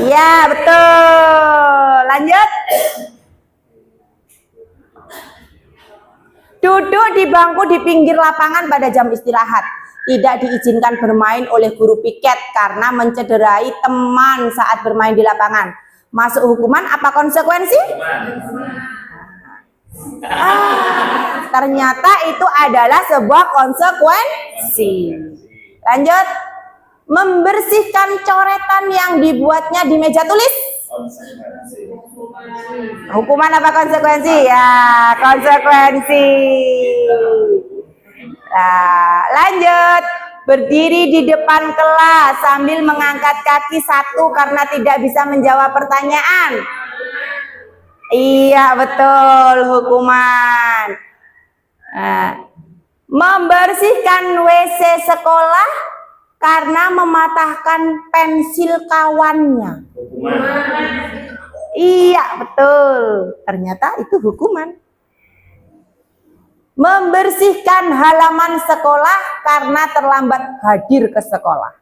Ya, betul. Lanjut. Duduk di bangku di pinggir lapangan pada jam istirahat. Tidak diizinkan bermain oleh guru piket karena mencederai teman saat bermain di lapangan. Masuk hukuman apa konsekuensi? Ternyata itu adalah sebuah konsekuensi. Lanjut. Membersihkan coretan yang dibuatnya di meja tulis. Hukuman apa konsekuensi? Ya, konsekuensi. Nah, lanjut. Berdiri di depan kelas sambil mengangkat kaki 1 karena tidak bisa menjawab pertanyaan. Iya, betul, hukuman. Membersihkan WC sekolah karena mematahkan pensil kawannya. Iya, betul. Ternyata itu hukuman. Membersihkan halaman sekolah karena terlambat hadir ke sekolah.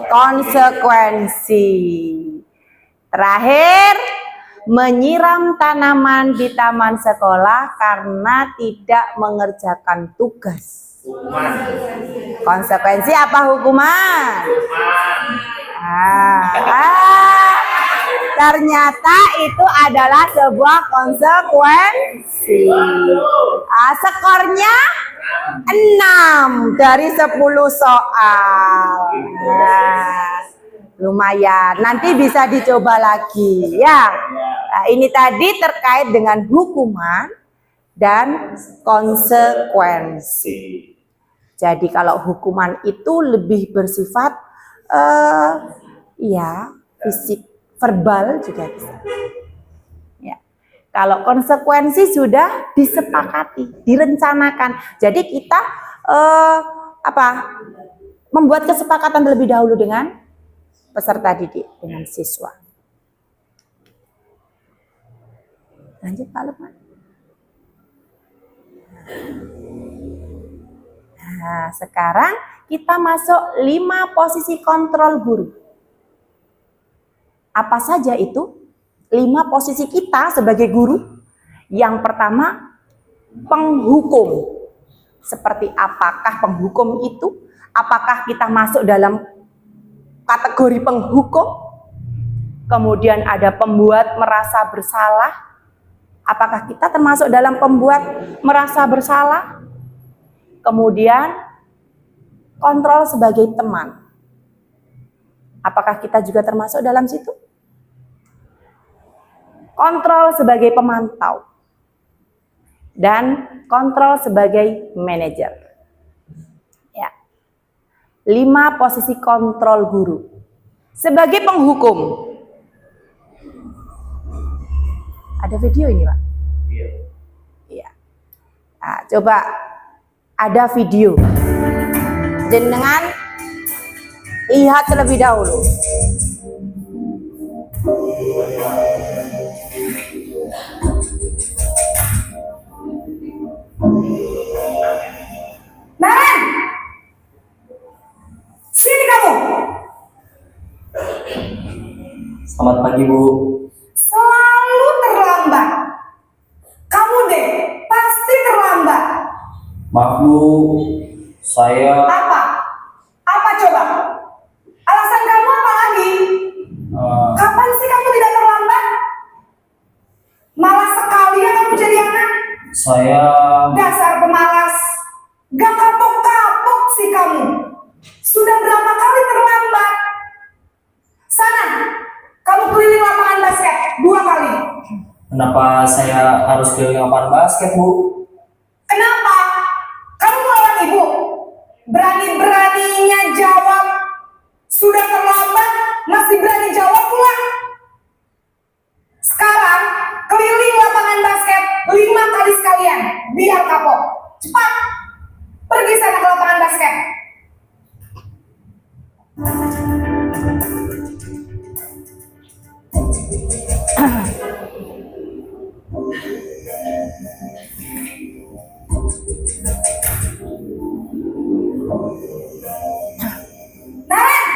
Konsekuensi. Terakhir, menyiram tanaman di taman sekolah karena tidak mengerjakan tugas. Konsekuensi apa hukuman? Ternyata itu adalah sebuah konsekuensi. Skornya 6 dari 10 soal. Lumayan. Nanti bisa dicoba lagi ya. Ini tadi terkait dengan hukuman dan konsekuensi. Jadi kalau hukuman itu lebih bersifat ya fisik, verbal juga bisa. Ya. Kalau konsekuensi sudah disepakati, direncanakan. Jadi kita membuat kesepakatan terlebih dahulu dengan peserta didik, dengan siswa. Lanjut Pak Lukman. Nah, sekarang kita masuk 5 posisi kontrol guru. Apa saja itu? 5 posisi kita sebagai guru. Yang pertama, penghukum. Seperti apakah penghukum itu? Apakah kita masuk dalam kategori penghukum? Kemudian ada pembuat merasa bersalah. Apakah kita termasuk dalam pembuat merasa bersalah? Kemudian kontrol sebagai teman. Apakah kita juga termasuk dalam situ? Kontrol sebagai pemantau. Dan kontrol sebagai manajer. Ya. 5 posisi kontrol guru. Sebagai penghukum. Ada video ini, Pak? Iya. Nah, coba ada video. Jenengan lihat terlebih dahulu. Naren, sini kamu. Selamat pagi, Bu. Selalu terlambat. Kamu deh, pasti terlambat. Maaf, Bu. Saya Apa? Apa coba? Alasan kamu apa lagi? Kapan sih kamu tidak terlambat? Malas sekali ya kamu jadi anak. saya Dasar pemalas. Gak kapok-kapok sih kamu. Sudah berapa kali terlambat? Sana, kamu keliling lapangan basket 2 kali. Kenapa saya harus keliling lapangan basket, Bu? Kenapa? Kamu melawan ibu? Berani-beraninya jawab. Sudah terlambat, masih berani jawab pula. Sekarang, keliling lapangan basket 5 kali sekalian. Biar kapok. Cepat. Pergi sana ke lapangan basket. Naren!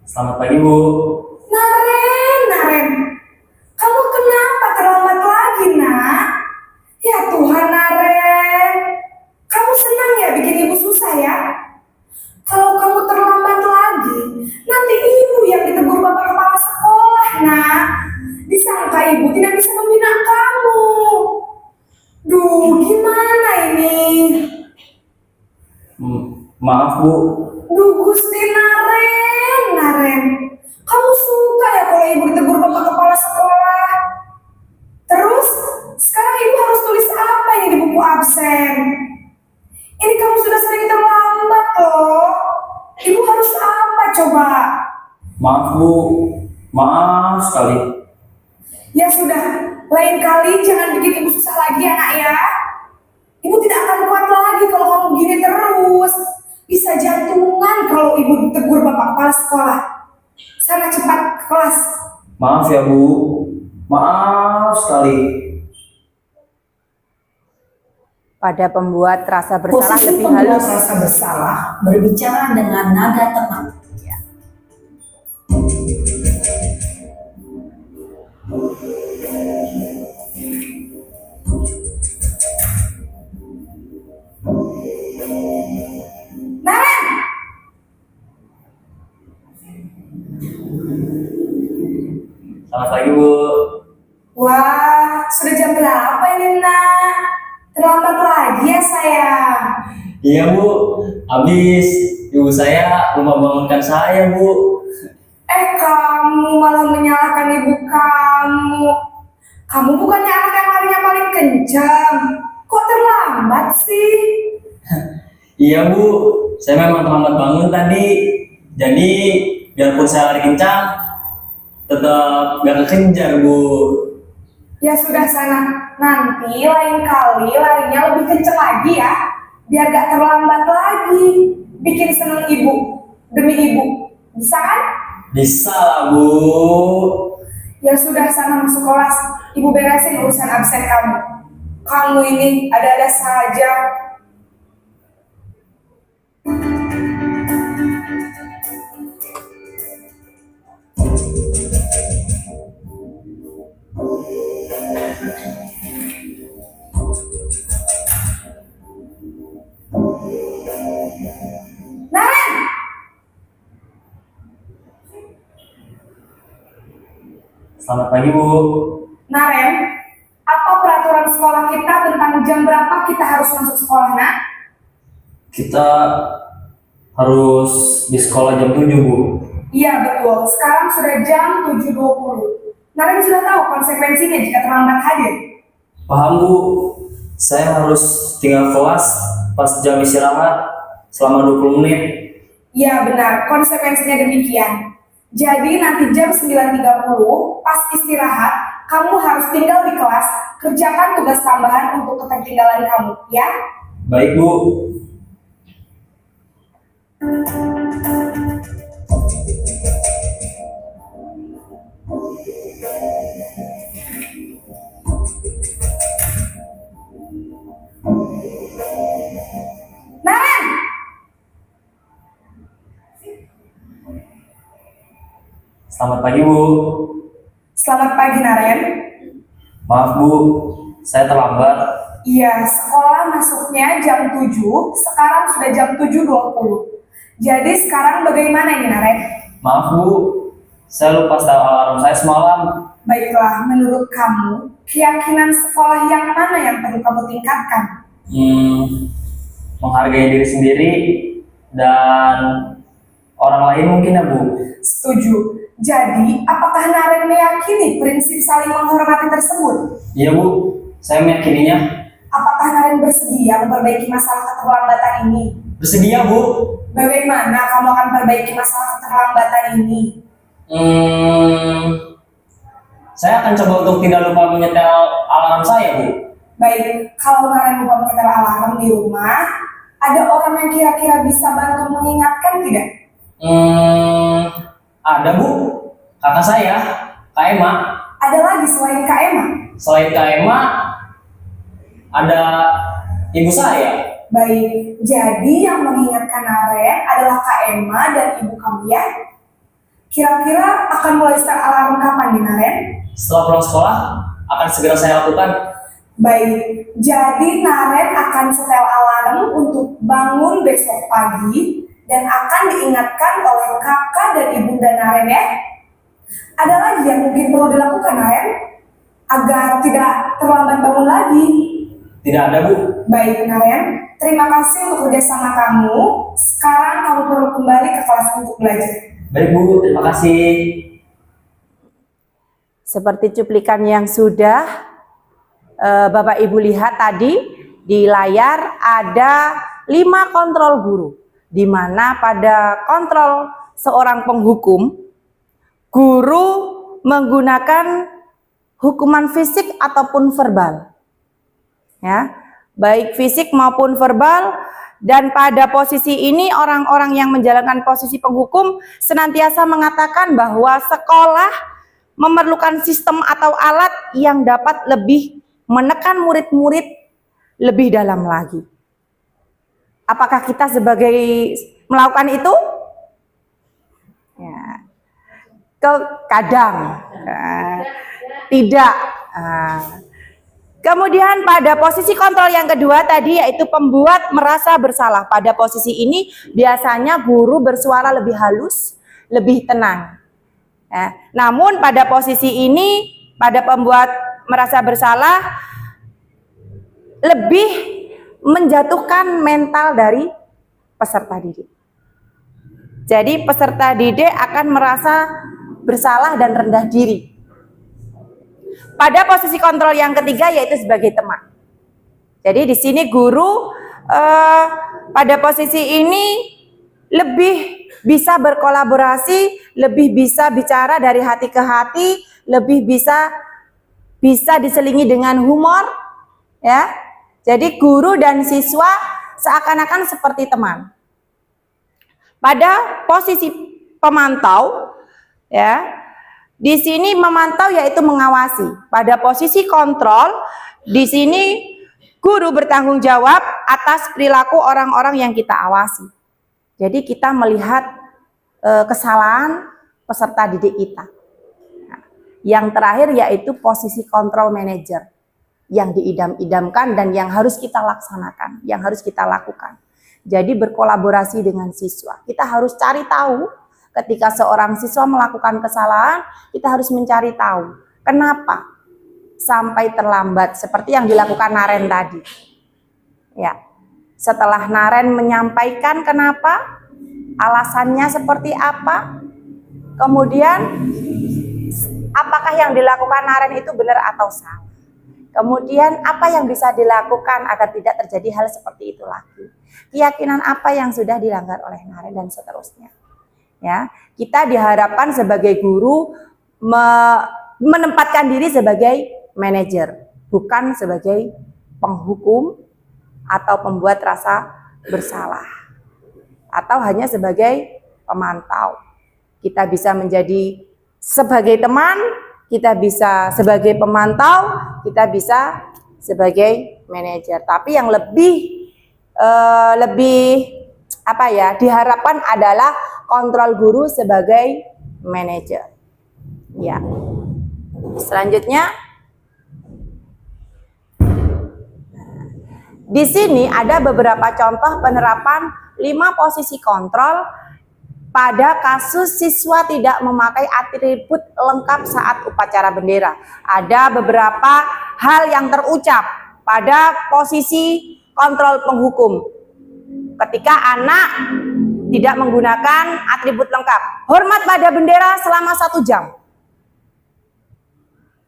Selamat pagi, Bu. Naren, kamu kenapa terlambat lagi, nak? Ya Tuhan, Naren, kamu senang ya bikin ibu susah ya? Kalau kamu terlambat lagi, nanti ibu yang ditegur bapak kepala sekolah, nak. Disangka ibu tidak bisa membina kamu. Duh, gimana ini? Maaf, Bu. Duh, Gusti Naren, kamu suka ya kalau ibu ditegur bapak kepala sekolah? Terus, sekarang ibu harus tulis apa ini di buku absen? Ini kamu sudah sering terlambat loh. Ibu harus apa coba? Maaf, Bu. Maaf sekali. Ya sudah, lain kali jangan bikin ibu susah lagi ya nak ya. Ibu tidak akan kuat lagi kalau kamu begini terus. Bisa jantungan kalau ibu ditegur bapak kepala sekolah. Sana cepat ke kelas. Maaf ya, Bu. Maaf sekali. Pada pembuat rasa bersalah Posisi lebih pembuat halus. rasa bersalah berbicara dengan nada tenang. Naren! Selamat pagi, Bu. Wah, sudah jam berapa ini nak? Terlambat lagi ya sayang. Iya, Bu. Habis ibu saya lupa bangunkan saya, Bu. Kamu malah menyalahkan ibu kamu. Kamu bukannya anak yang larinya paling kencang. Kok terlambat sih? Iya, Bu. Saya memang terlambat bangun tadi. Jadi, biarpun saya lari kencang, tetap gak kekejar, Bu. Ya sudah sana, nanti lain kali larinya lebih kenceng lagi ya, biar gak terlambat lagi. Bikin seneng ibu, demi ibu. Bisa kan? Bisa lah, Bu. Ya sudah sana masuk kelas, ibu beresin urusan absen kamu. Kamu ini ada-ada saja. Naren! Selamat pagi, Bu. Naren, apa peraturan sekolah kita tentang jam berapa kita harus masuk sekolah, nak? Kita harus di sekolah jam 7, Bu. Iya betul, sekarang sudah jam 7.20. Naren sudah tahu konsekuensinya jika terlambat hadir. Paham, Bu. Saya harus tinggal kelas pas jam istirahat selama 20 menit. Iya benar, konsekuensinya demikian. Jadi nanti jam 9.30 pas istirahat, kamu harus tinggal di kelas, kerjakan tugas tambahan untuk ketertinggalan kamu, ya? Baik, Bu. Naren! Selamat pagi, Bu. Selamat pagi, Naren. Maaf, Bu. Saya terlambat. Iya, sekolah masuknya jam 7, sekarang sudah jam 7.20. Jadi sekarang bagaimana ini, Naren? Maaf, Bu. Saya lupa setel alarm saya semalam. Baiklah, menurut kamu, keyakinan sekolah yang mana yang perlu kamu tingkatkan? Menghargai diri sendiri dan orang lain mungkin ya, Bu. Setuju. Jadi, apakah Naren meyakini prinsip saling menghormati tersebut? Iya, Bu. Saya meyakininya. Apakah Naren bersedia memperbaiki masalah keterlambatan ini? Bersedia, Bu. Bagaimana kamu akan perbaiki masalah keterlambatan ini? Saya akan coba untuk tidak lupa menyetel alarm saya, Bu. Baik, kalau Naren lupa menyetel alarm di rumah, ada orang yang kira-kira bisa bantu mengingatkan tidak? Ada, Bu. Kakak saya, Kak Emma. Ada lagi selain Kak Emma? Selain Kak Emma, ada ibu saya. Baik, jadi yang mengingatkan Naren adalah Kak Emma dan ibu kamu ya? Kira-kira akan mulai start alarm kapan nih, Naren? Setelah pulang sekolah, akan segera saya lakukan. Baik, jadi Naren akan setel alarm untuk bangun besok pagi dan akan diingatkan oleh kakak dan ibunda Naren ya. Ada lagi yang mungkin perlu dilakukan, Naren, agar tidak terlambat bangun lagi? Tidak ada, Bu. Baik, Naren, terima kasih untuk kerjasama kamu. Sekarang kamu perlu kembali ke kelas untuk belajar. Baik, Bu. Terima kasih. Seperti cuplikan yang sudah Bapak Ibu lihat tadi di layar, ada 5 kontrol guru, di mana pada kontrol seorang penghukum, guru menggunakan hukuman fisik ataupun verbal, ya, baik fisik maupun verbal. Dan pada posisi ini orang-orang yang menjalankan posisi penghukum senantiasa mengatakan bahwa sekolah memerlukan sistem atau alat yang dapat lebih menekan murid-murid lebih dalam lagi. Apakah kita sebagai melakukan itu? Ya. Kadang tidak. Kemudian pada posisi kontrol yang kedua tadi yaitu pembuat merasa bersalah. Pada posisi ini biasanya guru bersuara lebih halus, lebih tenang. Namun pada posisi ini, pada pembuat merasa bersalah, lebih menjatuhkan mental dari peserta didik. Jadi peserta didik akan merasa bersalah dan rendah diri. Pada posisi kontrol yang ketiga yaitu sebagai teman. Jadi di sini guru pada posisi ini lebih bisa berkolaborasi, lebih bisa bicara dari hati ke hati, lebih bisa diselingi dengan humor, ya. Jadi guru dan siswa seakan-akan seperti teman. Pada posisi pemantau, ya, di sini memantau yaitu mengawasi. Pada posisi kontrol, di sini guru bertanggung jawab atas perilaku orang-orang yang kita awasi. Jadi kita melihat kesalahan peserta didik kita. Nah, yang terakhir yaitu posisi kontrol manager yang diidam-idamkan dan yang harus kita laksanakan, yang harus kita lakukan. Jadi berkolaborasi dengan siswa. Kita harus cari tahu ketika seorang siswa melakukan kesalahan, kita harus mencari tahu kenapa sampai terlambat seperti yang dilakukan Naren tadi. Ya. Setelah Naren menyampaikan kenapa, alasannya seperti apa, kemudian apakah yang dilakukan Naren itu benar atau salah. Kemudian apa yang bisa dilakukan agar tidak terjadi hal seperti itu lagi. Keyakinan apa yang sudah dilanggar oleh Naren dan seterusnya. Ya, kita diharapkan sebagai guru menempatkan diri sebagai manajer, bukan sebagai penghukum atau pembuat rasa bersalah, atau hanya sebagai pemantau. Kita bisa menjadi sebagai teman, kita bisa sebagai pemantau, kita bisa sebagai manajer. Tapi yang lebih diharapkan adalah kontrol guru sebagai manajer. Ya. Selanjutnya, di sini ada beberapa contoh penerapan 5 posisi kontrol pada kasus siswa tidak memakai atribut lengkap saat upacara bendera. Ada beberapa hal yang terucap pada posisi kontrol penghukum. Ketika anak tidak menggunakan atribut lengkap, hormat pada bendera selama 1 jam.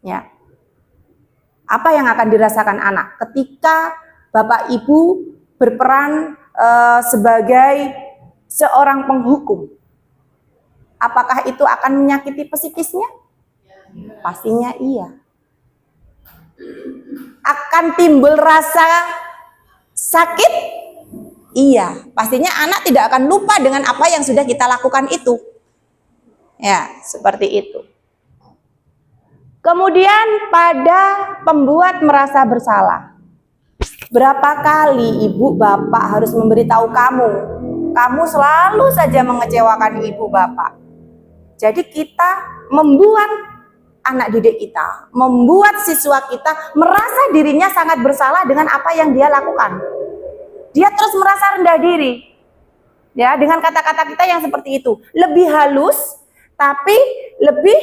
Ya. Apa yang akan dirasakan anak ketika Bapak Ibu berperan sebagai seorang penghukum? Apakah itu akan menyakiti psikisnya? Pastinya iya. Akan timbul rasa sakit? Iya. Pastinya anak tidak akan lupa dengan apa yang sudah kita lakukan itu. Ya, seperti itu. Kemudian pada pembuat merasa bersalah. Berapa kali ibu bapak harus memberitahu kamu selalu saja mengecewakan ibu bapak. Jadi kita membuat anak didik kita, membuat siswa kita merasa dirinya sangat bersalah dengan apa yang dia lakukan. Dia terus merasa rendah diri. Ya, dengan kata-kata kita yang seperti itu, lebih halus tapi lebih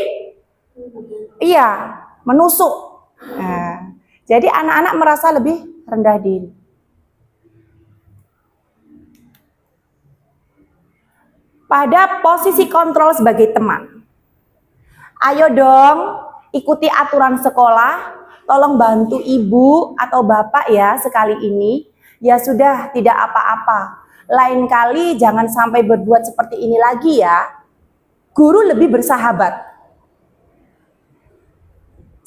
menusuk. Nah, jadi anak-anak merasa lebih rendah diri. Pada posisi kontrol sebagai teman. Ayo dong, ikuti aturan sekolah, tolong bantu ibu atau bapak ya sekali ini. Ya sudah, tidak apa-apa. Lain kali jangan sampai berbuat seperti ini lagi ya. Guru lebih bersahabat.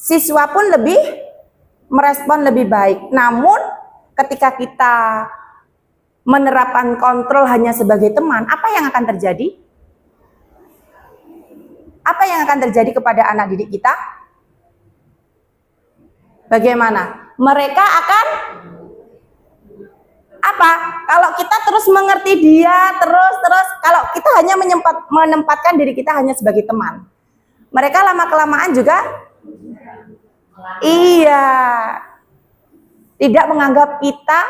Siswa pun lebih merespon lebih baik. Namun ketika kita menerapkan kontrol hanya sebagai teman, apa yang akan terjadi? Apa yang akan terjadi kepada anak didik kita? Bagaimana? Mereka akan apa? Kalau kita terus mengerti dia, terus kalau kita hanya menempatkan diri kita hanya sebagai teman, mereka lama-kelamaan juga tidak menganggap kita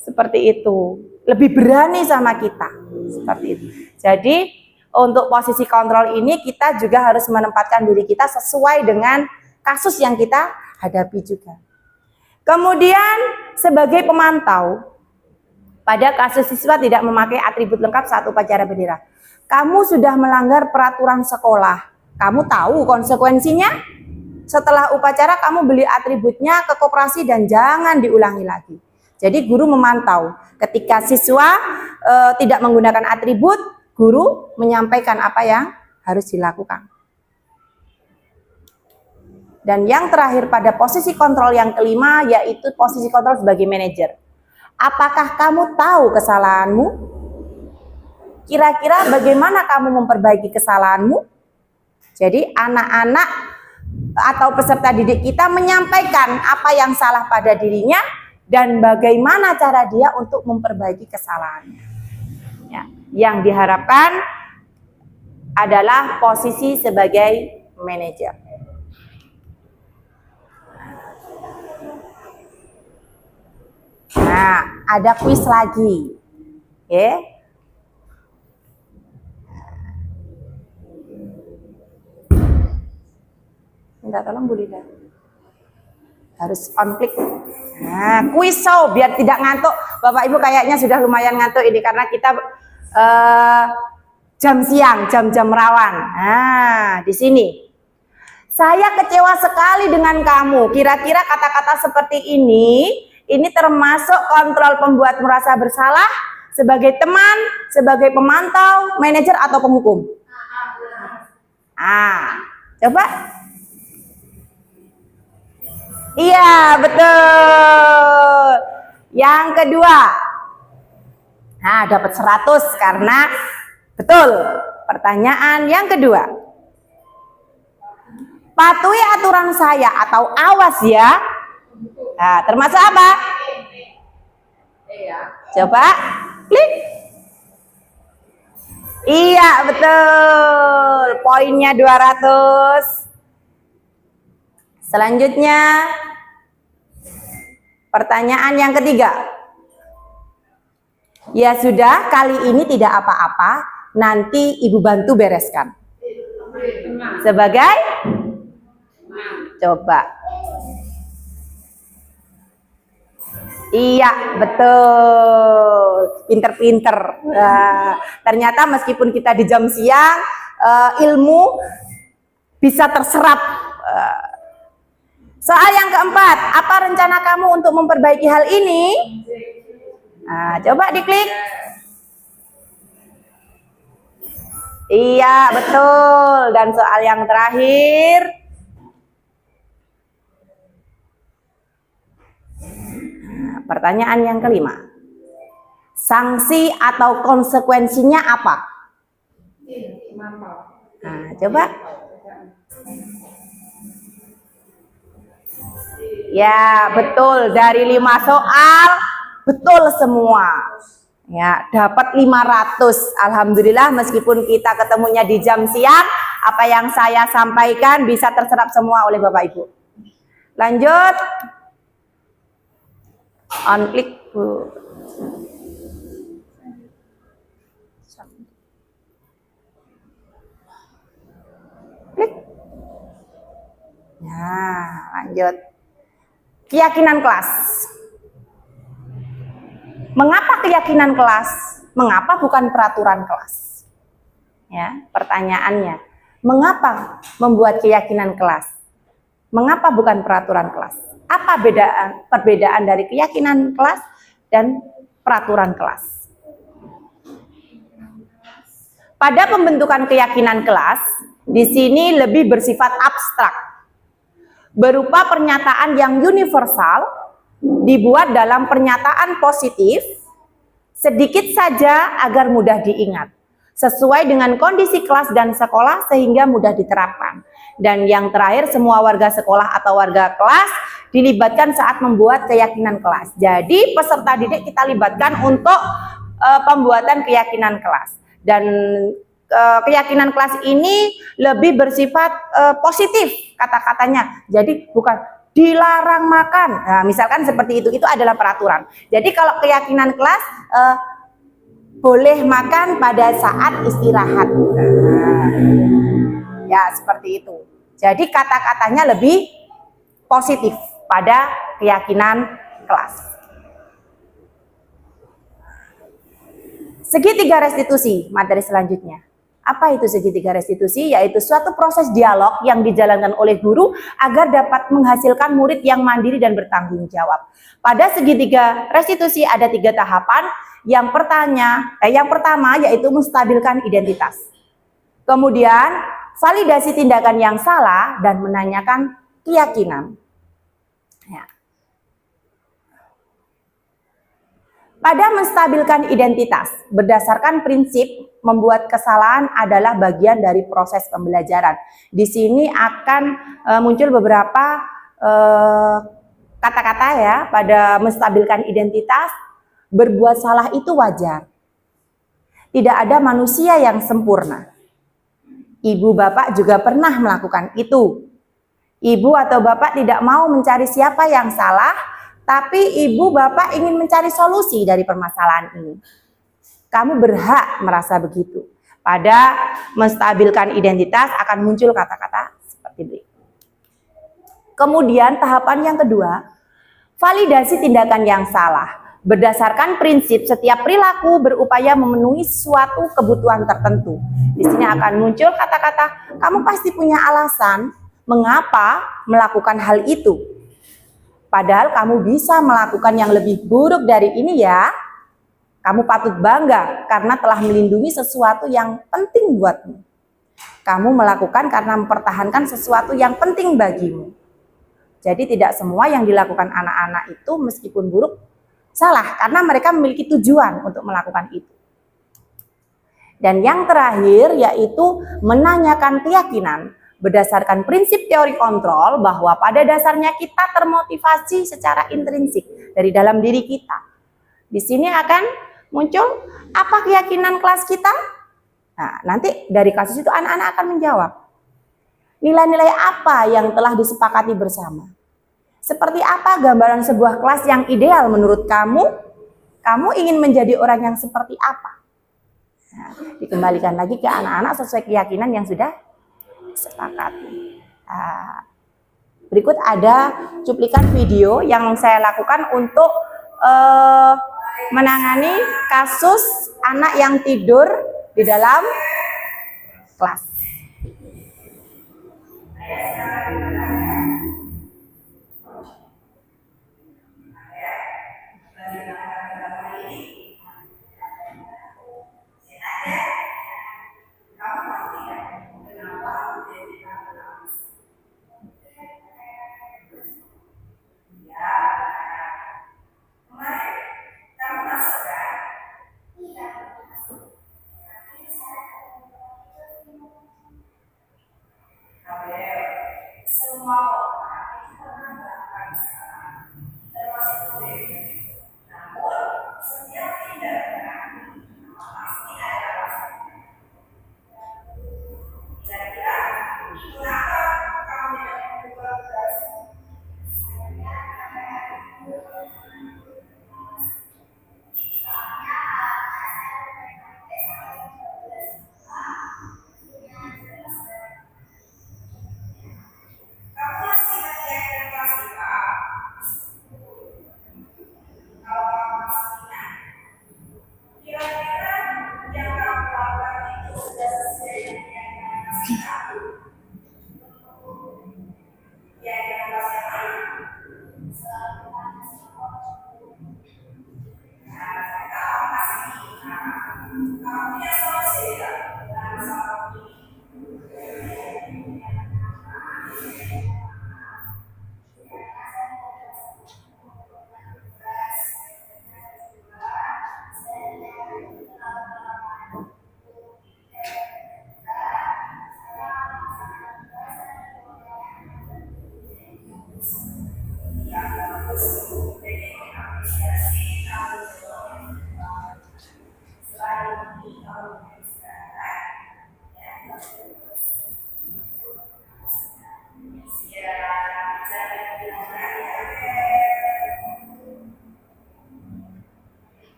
seperti itu, lebih berani sama kita seperti itu. Jadi untuk posisi kontrol ini kita juga harus menempatkan diri kita sesuai dengan kasus yang kita hadapi juga. Kemudian sebagai pemantau pada kasus siswa tidak memakai atribut lengkap saat upacara bendera. Kamu sudah melanggar peraturan sekolah. Kamu tahu konsekuensinya? Setelah upacara kamu beli atributnya ke koperasi dan jangan diulangi lagi. Jadi guru memantau. Ketika siswa tidak menggunakan atribut, guru menyampaikan apa yang harus dilakukan. Dan yang terakhir pada posisi kontrol yang kelima, yaitu posisi kontrol sebagai manajer. Apakah kamu tahu kesalahanmu? Kira-kira bagaimana kamu memperbaiki kesalahanmu? Jadi anak-anak atau peserta didik kita menyampaikan apa yang salah pada dirinya dan bagaimana cara dia untuk memperbaiki kesalahannya. Ya, yang diharapkan adalah posisi sebagai manajer. Nah, ada kuis lagi. Oke. Minta tolong Bu Lida. Harus on click. Nah, kuis show biar tidak ngantuk. Bapak Ibu kayaknya sudah lumayan ngantuk ini karena kita jam siang, jam-jam rawan. Nah, di sini. Saya kecewa sekali dengan kamu. Kira-kira kata-kata seperti ini termasuk kontrol pembuat merasa bersalah sebagai teman, sebagai pemantau, manajer atau penghukum? Coba. Iya, betul. Yang kedua. Nah, dapat 100 karena betul. Pertanyaan yang kedua. Patuhi aturan saya atau awas ya. Nah, termasuk apa? Coba klik. Iya, betul. Poinnya 200. Selanjutnya, pertanyaan yang ketiga. Ya sudah, kali ini tidak apa-apa. Nanti Ibu bantu bereskan. Sebagai? Coba. Iya, betul. Pinter-pinter. Ternyata meskipun kita di jam siang, ilmu bisa terserap. Soal yang keempat, apa rencana kamu untuk memperbaiki hal ini? Nah, coba diklik. Iya, betul. Dan soal yang terakhir, pertanyaan yang kelima. Sanksi atau konsekuensinya apa? Nah, coba. Ya, betul. Dari 5 soal, betul semua. Ya, dapat 500. Alhamdulillah meskipun kita ketemunya di jam siang, apa yang saya sampaikan bisa terserap semua oleh Bapak Ibu. Lanjut. On click, Bu. Klik. Nah, lanjut. Keyakinan kelas. Mengapa keyakinan kelas? Mengapa bukan peraturan kelas? Ya, pertanyaannya. Mengapa membuat keyakinan kelas? Mengapa bukan peraturan kelas? Apa perbedaan dari keyakinan kelas dan peraturan kelas? Pada pembentukan keyakinan kelas, di sini lebih bersifat abstrak. Berupa pernyataan yang universal, dibuat dalam pernyataan positif, sedikit saja agar mudah diingat, sesuai dengan kondisi kelas dan sekolah sehingga mudah diterapkan. Dan yang terakhir, semua warga sekolah atau warga kelas dilibatkan saat membuat keyakinan kelas. Jadi peserta didik kita libatkan untuk pembuatan keyakinan kelas. Dan keyakinan kelas ini lebih bersifat positif kata-katanya. Jadi bukan dilarang makan. Nah, misalkan seperti itu adalah peraturan. Jadi kalau keyakinan kelas boleh makan pada saat istirahat. Ya, seperti itu. Jadi kata-katanya lebih positif pada keyakinan kelas. Segitiga restitusi, materi selanjutnya. Apa itu segitiga restitusi? Yaitu suatu proses dialog yang dijalankan oleh guru agar dapat menghasilkan murid yang mandiri dan bertanggung jawab. Pada segitiga restitusi ada 3 tahapan. Yang pertama yaitu menstabilkan identitas. Kemudian validasi tindakan yang salah dan menanyakan keyakinan. Ya. Pada menstabilkan identitas, berdasarkan prinsip membuat kesalahan adalah bagian dari proses pembelajaran. Di sini akan muncul beberapa kata-kata ya, pada menstabilkan identitas, berbuat salah itu wajar. Tidak ada manusia yang sempurna. Ibu bapak juga pernah melakukan itu. Ibu atau bapak tidak mau mencari siapa yang salah, tapi ibu bapak ingin mencari solusi dari permasalahan ini. Kamu berhak merasa begitu. Pada menstabilkan identitas akan muncul kata-kata seperti ini. Kemudian tahapan yang kedua, validasi tindakan yang salah. Berdasarkan prinsip setiap perilaku berupaya memenuhi suatu kebutuhan tertentu. Di sini akan muncul kata-kata, kamu pasti punya alasan mengapa melakukan hal itu. Padahal kamu bisa melakukan yang lebih buruk dari ini ya. Kamu patut bangga karena telah melindungi sesuatu yang penting buatmu. Kamu melakukan karena mempertahankan sesuatu yang penting bagimu. Jadi tidak semua yang dilakukan anak-anak itu meskipun buruk salah, karena mereka memiliki tujuan untuk melakukan itu. Dan yang terakhir yaitu menanyakan keyakinan. Berdasarkan prinsip teori kontrol bahwa pada dasarnya kita termotivasi secara intrinsik dari dalam diri kita. Di sini akan muncul apa keyakinan kelas kita? Nah, nanti dari kasus itu anak-anak akan menjawab. Nilai-nilai apa yang telah disepakati bersama? Seperti apa gambaran sebuah kelas yang ideal menurut kamu? Kamu ingin menjadi orang yang seperti apa? Nah, dikembalikan lagi ke anak-anak sesuai keyakinan yang sudah sepakati. Nah, berikut ada cuplikan video yang saya lakukan untuk menangani kasus anak yang tidur di dalam kelas.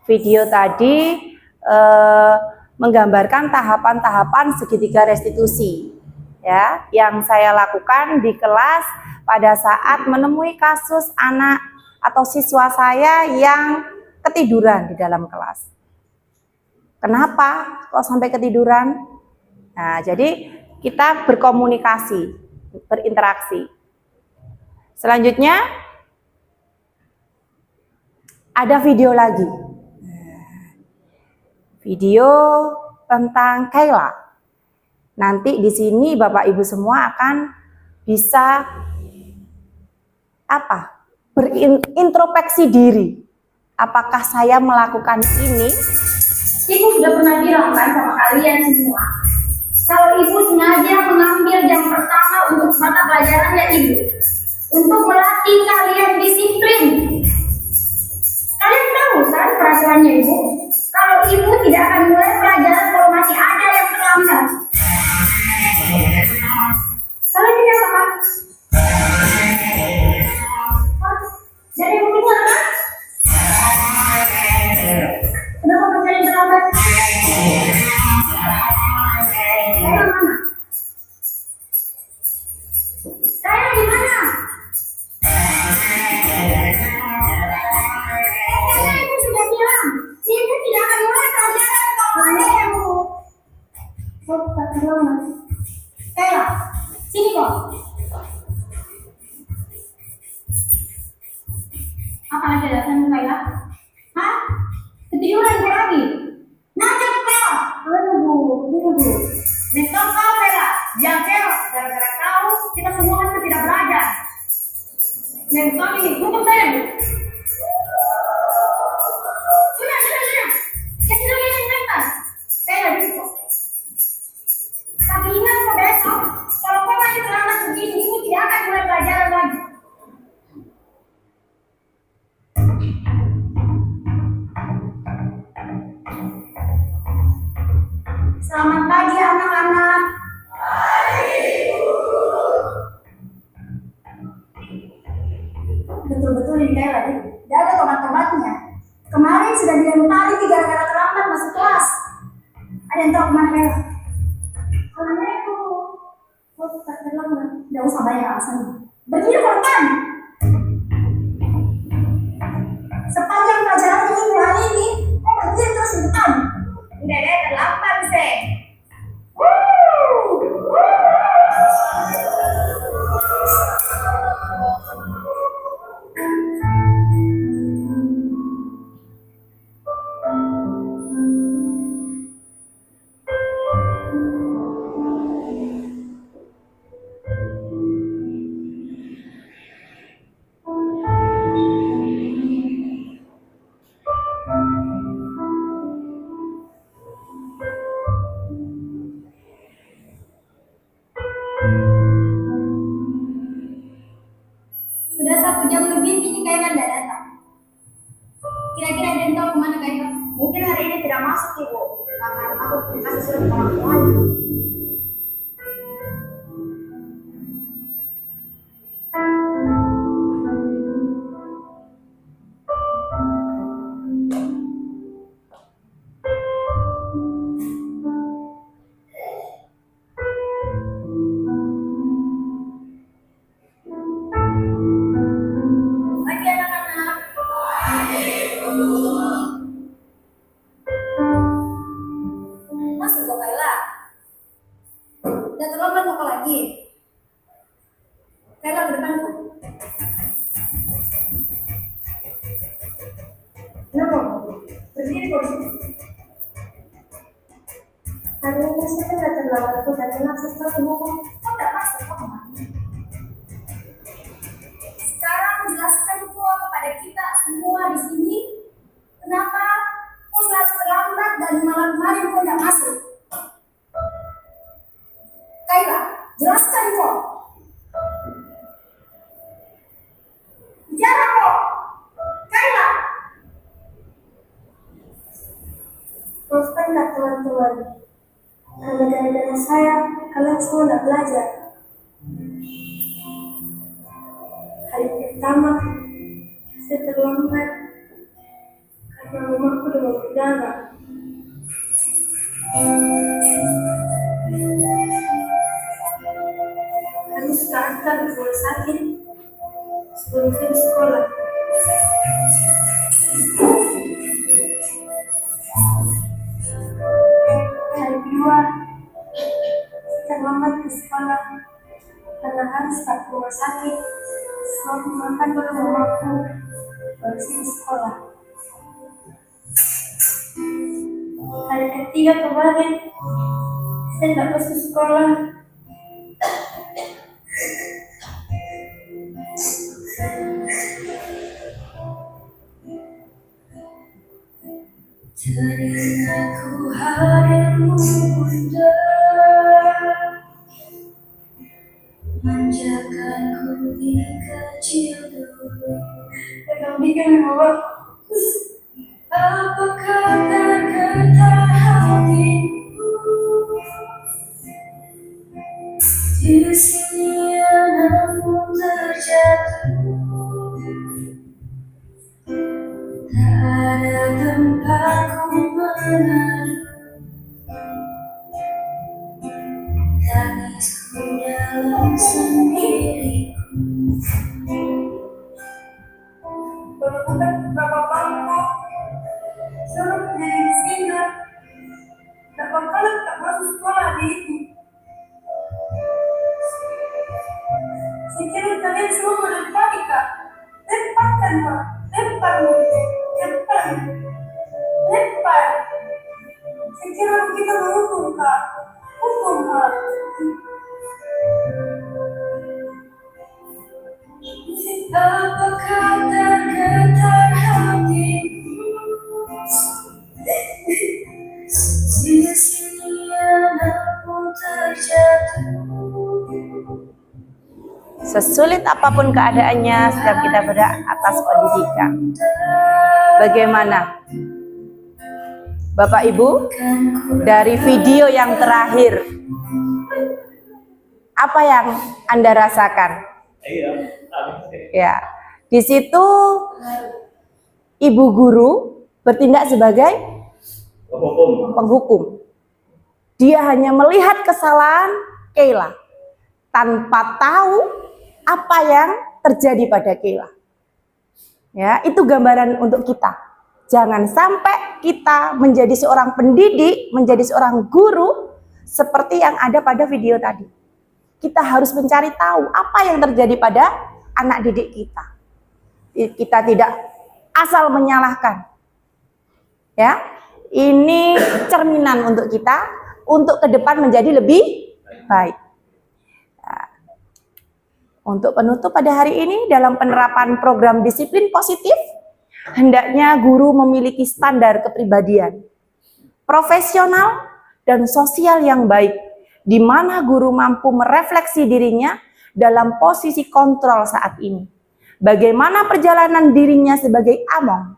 Video tadi menggambarkan tahapan-tahapan segitiga restitusi ya yang saya lakukan di kelas pada saat menemui kasus anak atau siswa saya yang ketiduran di dalam kelas. Kenapa kok sampai ketiduran? Nah, jadi kita berkomunikasi, berinteraksi. Selanjutnya ada video lagi. Video tentang Kayla. Nanti di sini Bapak Ibu semua akan bisa berintrospeksi diri. Apakah saya melakukan ini? Ibu sudah pernah bilang kan sama kalian semua, kalau ibu sengaja mengambil jam pertama untuk mata pelajarannya ibu, untuk melatih kalian disiplin. Kalian tahu kan perasaannya ibu? Kalau ibu tidak akan mulai pelajaran kalau masih ada yang terlambat. Kalian tidak apa? Jadi ibu benar kan? Kenapa pelajaran terlambat? Saya mana? Saya di mana? Ibu sudah bilang, ibu tidak akan mulai pelajaran kalau ada yang Kayla, sini kok. Apa lagi alasanmu Kayla? Hah? Ketiduran kau lagi? Nanti Kayla. Tunggu. Besok kau Kayla. Jangan gara-gara kau kita semua kan tidak belajar. Besok ini tutup saya bu. Sudah. Ya sudah ini sebentar. Kayla dulu. Tapi ingat kok besok, kalau kau masih terlambat begini, ibu tidak akan mulai pelajaran lagi. Selamat pagi anak-anak. Betul-betul ini Kayla, tidak ada tobat-tobatnya. Kemarin sudah dilempari gara-gara terlambat masuk kelas. Ada yang tahu kemana Kayla? Assalamualaikum. Oh, terlambat. Tidak usah banyak alasan. Begini korban. Sepanjang pelajaran ini hari ini, kau berdiri terus di depan. Udah deh, terlambat sih. Sudah 1 jam lebih ini Kayla tidak datang. Kira-kira ada yang tahu kemana Kayla? Mungkin hari ini tidak masuk ibu, karena aku kasih surat ke orang tuanya. Pagi anak-anak. Masuk kok Kayla. Udah terlambat mau lagi. Kayla ke depan kok. Kenapa? Berdiri kok. Hari ini saya nggak terlambat, aku udah tenang sesuatu ngomong. Kok nggak masuk kok? Sekarang jelaskan kok kepada kita semua di sini kenapa kok selalu terlambat dan malam kemarin kok nggak masuk. Kayla, jelaskan kok. Bicara kok. Kayla. Maafkan kak teman-teman. Karena gara-gara saya, kalian semua nggak belajar. Hari pertama, saya terlambat karena rumahku demam berdarah. Harus keantar ke rumah sakit sebelum saya sekolah. kedua, terlambat ke sekolah karena harus tak ke rumah sakit. Selalu makan dulu mamaku, baru sih sekolah. Hari ketiga kemarin, saya nggak masuk sekolah. Teringatku harimu bunda, manjakanku di kecil dulu. Jangan bikin bapak. Apakah tergetar hatimu? Di sini anakmu terjatuh. Tak ada tempatku menaruh tangisku dalam sendiriku. Berbudak bapak-bapak suruh menjadi singa. Berapa kali tak masuk sekolah hari ini? Saya kira kalian semua melempari kak. Lemparkan pak, lempar mulut, lempar. Saya kira kita menghukum kak, hukum kak. Apakah tergetar hatimu? Di sini anakmu terjatuh. Sesulit apapun keadaannya, setiap kita berhak atas pendidikan. Bagaimana? Bapak Ibu, dari video yang terakhir, apa yang Anda rasakan? Iya. Ya, di situ ibu guru bertindak sebagai Hukum. penghukum. Dia hanya melihat kesalahan Keila tanpa tahu apa yang terjadi pada Keila. Ya, itu gambaran untuk kita. Jangan sampai kita menjadi seorang pendidik, menjadi seorang guru seperti yang ada pada video tadi. Kita harus mencari tahu apa yang terjadi pada anak didik kita. Kita tidak asal menyalahkan. Ya, ini cerminan untuk kita untuk ke depan menjadi lebih baik. Untuk penutup pada hari ini, dalam penerapan program disiplin positif, hendaknya guru memiliki standar kepribadian, profesional, dan sosial yang baik, di mana guru mampu merefleksi dirinya dalam posisi kontrol saat ini. Bagaimana perjalanan dirinya sebagai among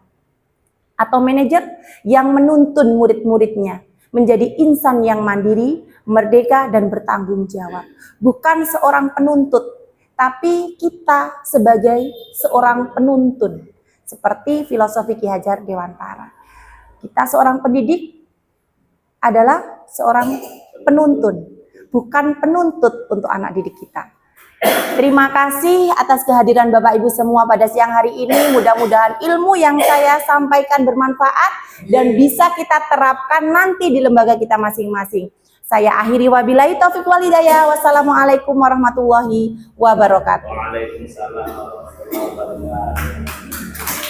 atau manajer yang menuntun murid-muridnya menjadi insan yang mandiri, merdeka, dan bertanggung jawab. Bukan seorang penuntut, tapi kita sebagai seorang penuntun, seperti filosofi Ki Hajar Dewantara. Kita seorang pendidik adalah seorang penuntun, bukan penuntut untuk anak didik kita. Terima kasih atas kehadiran Bapak Ibu semua pada siang hari ini. Mudah-mudahan ilmu yang saya sampaikan bermanfaat dan bisa kita terapkan nanti di lembaga kita masing-masing. Saya akhiri wabillahi taufiq wal hidayah. Wassalamualaikum warahmatullahi wabarakatuh. Waalaikumsalam warahmatullahi wabarakatuh.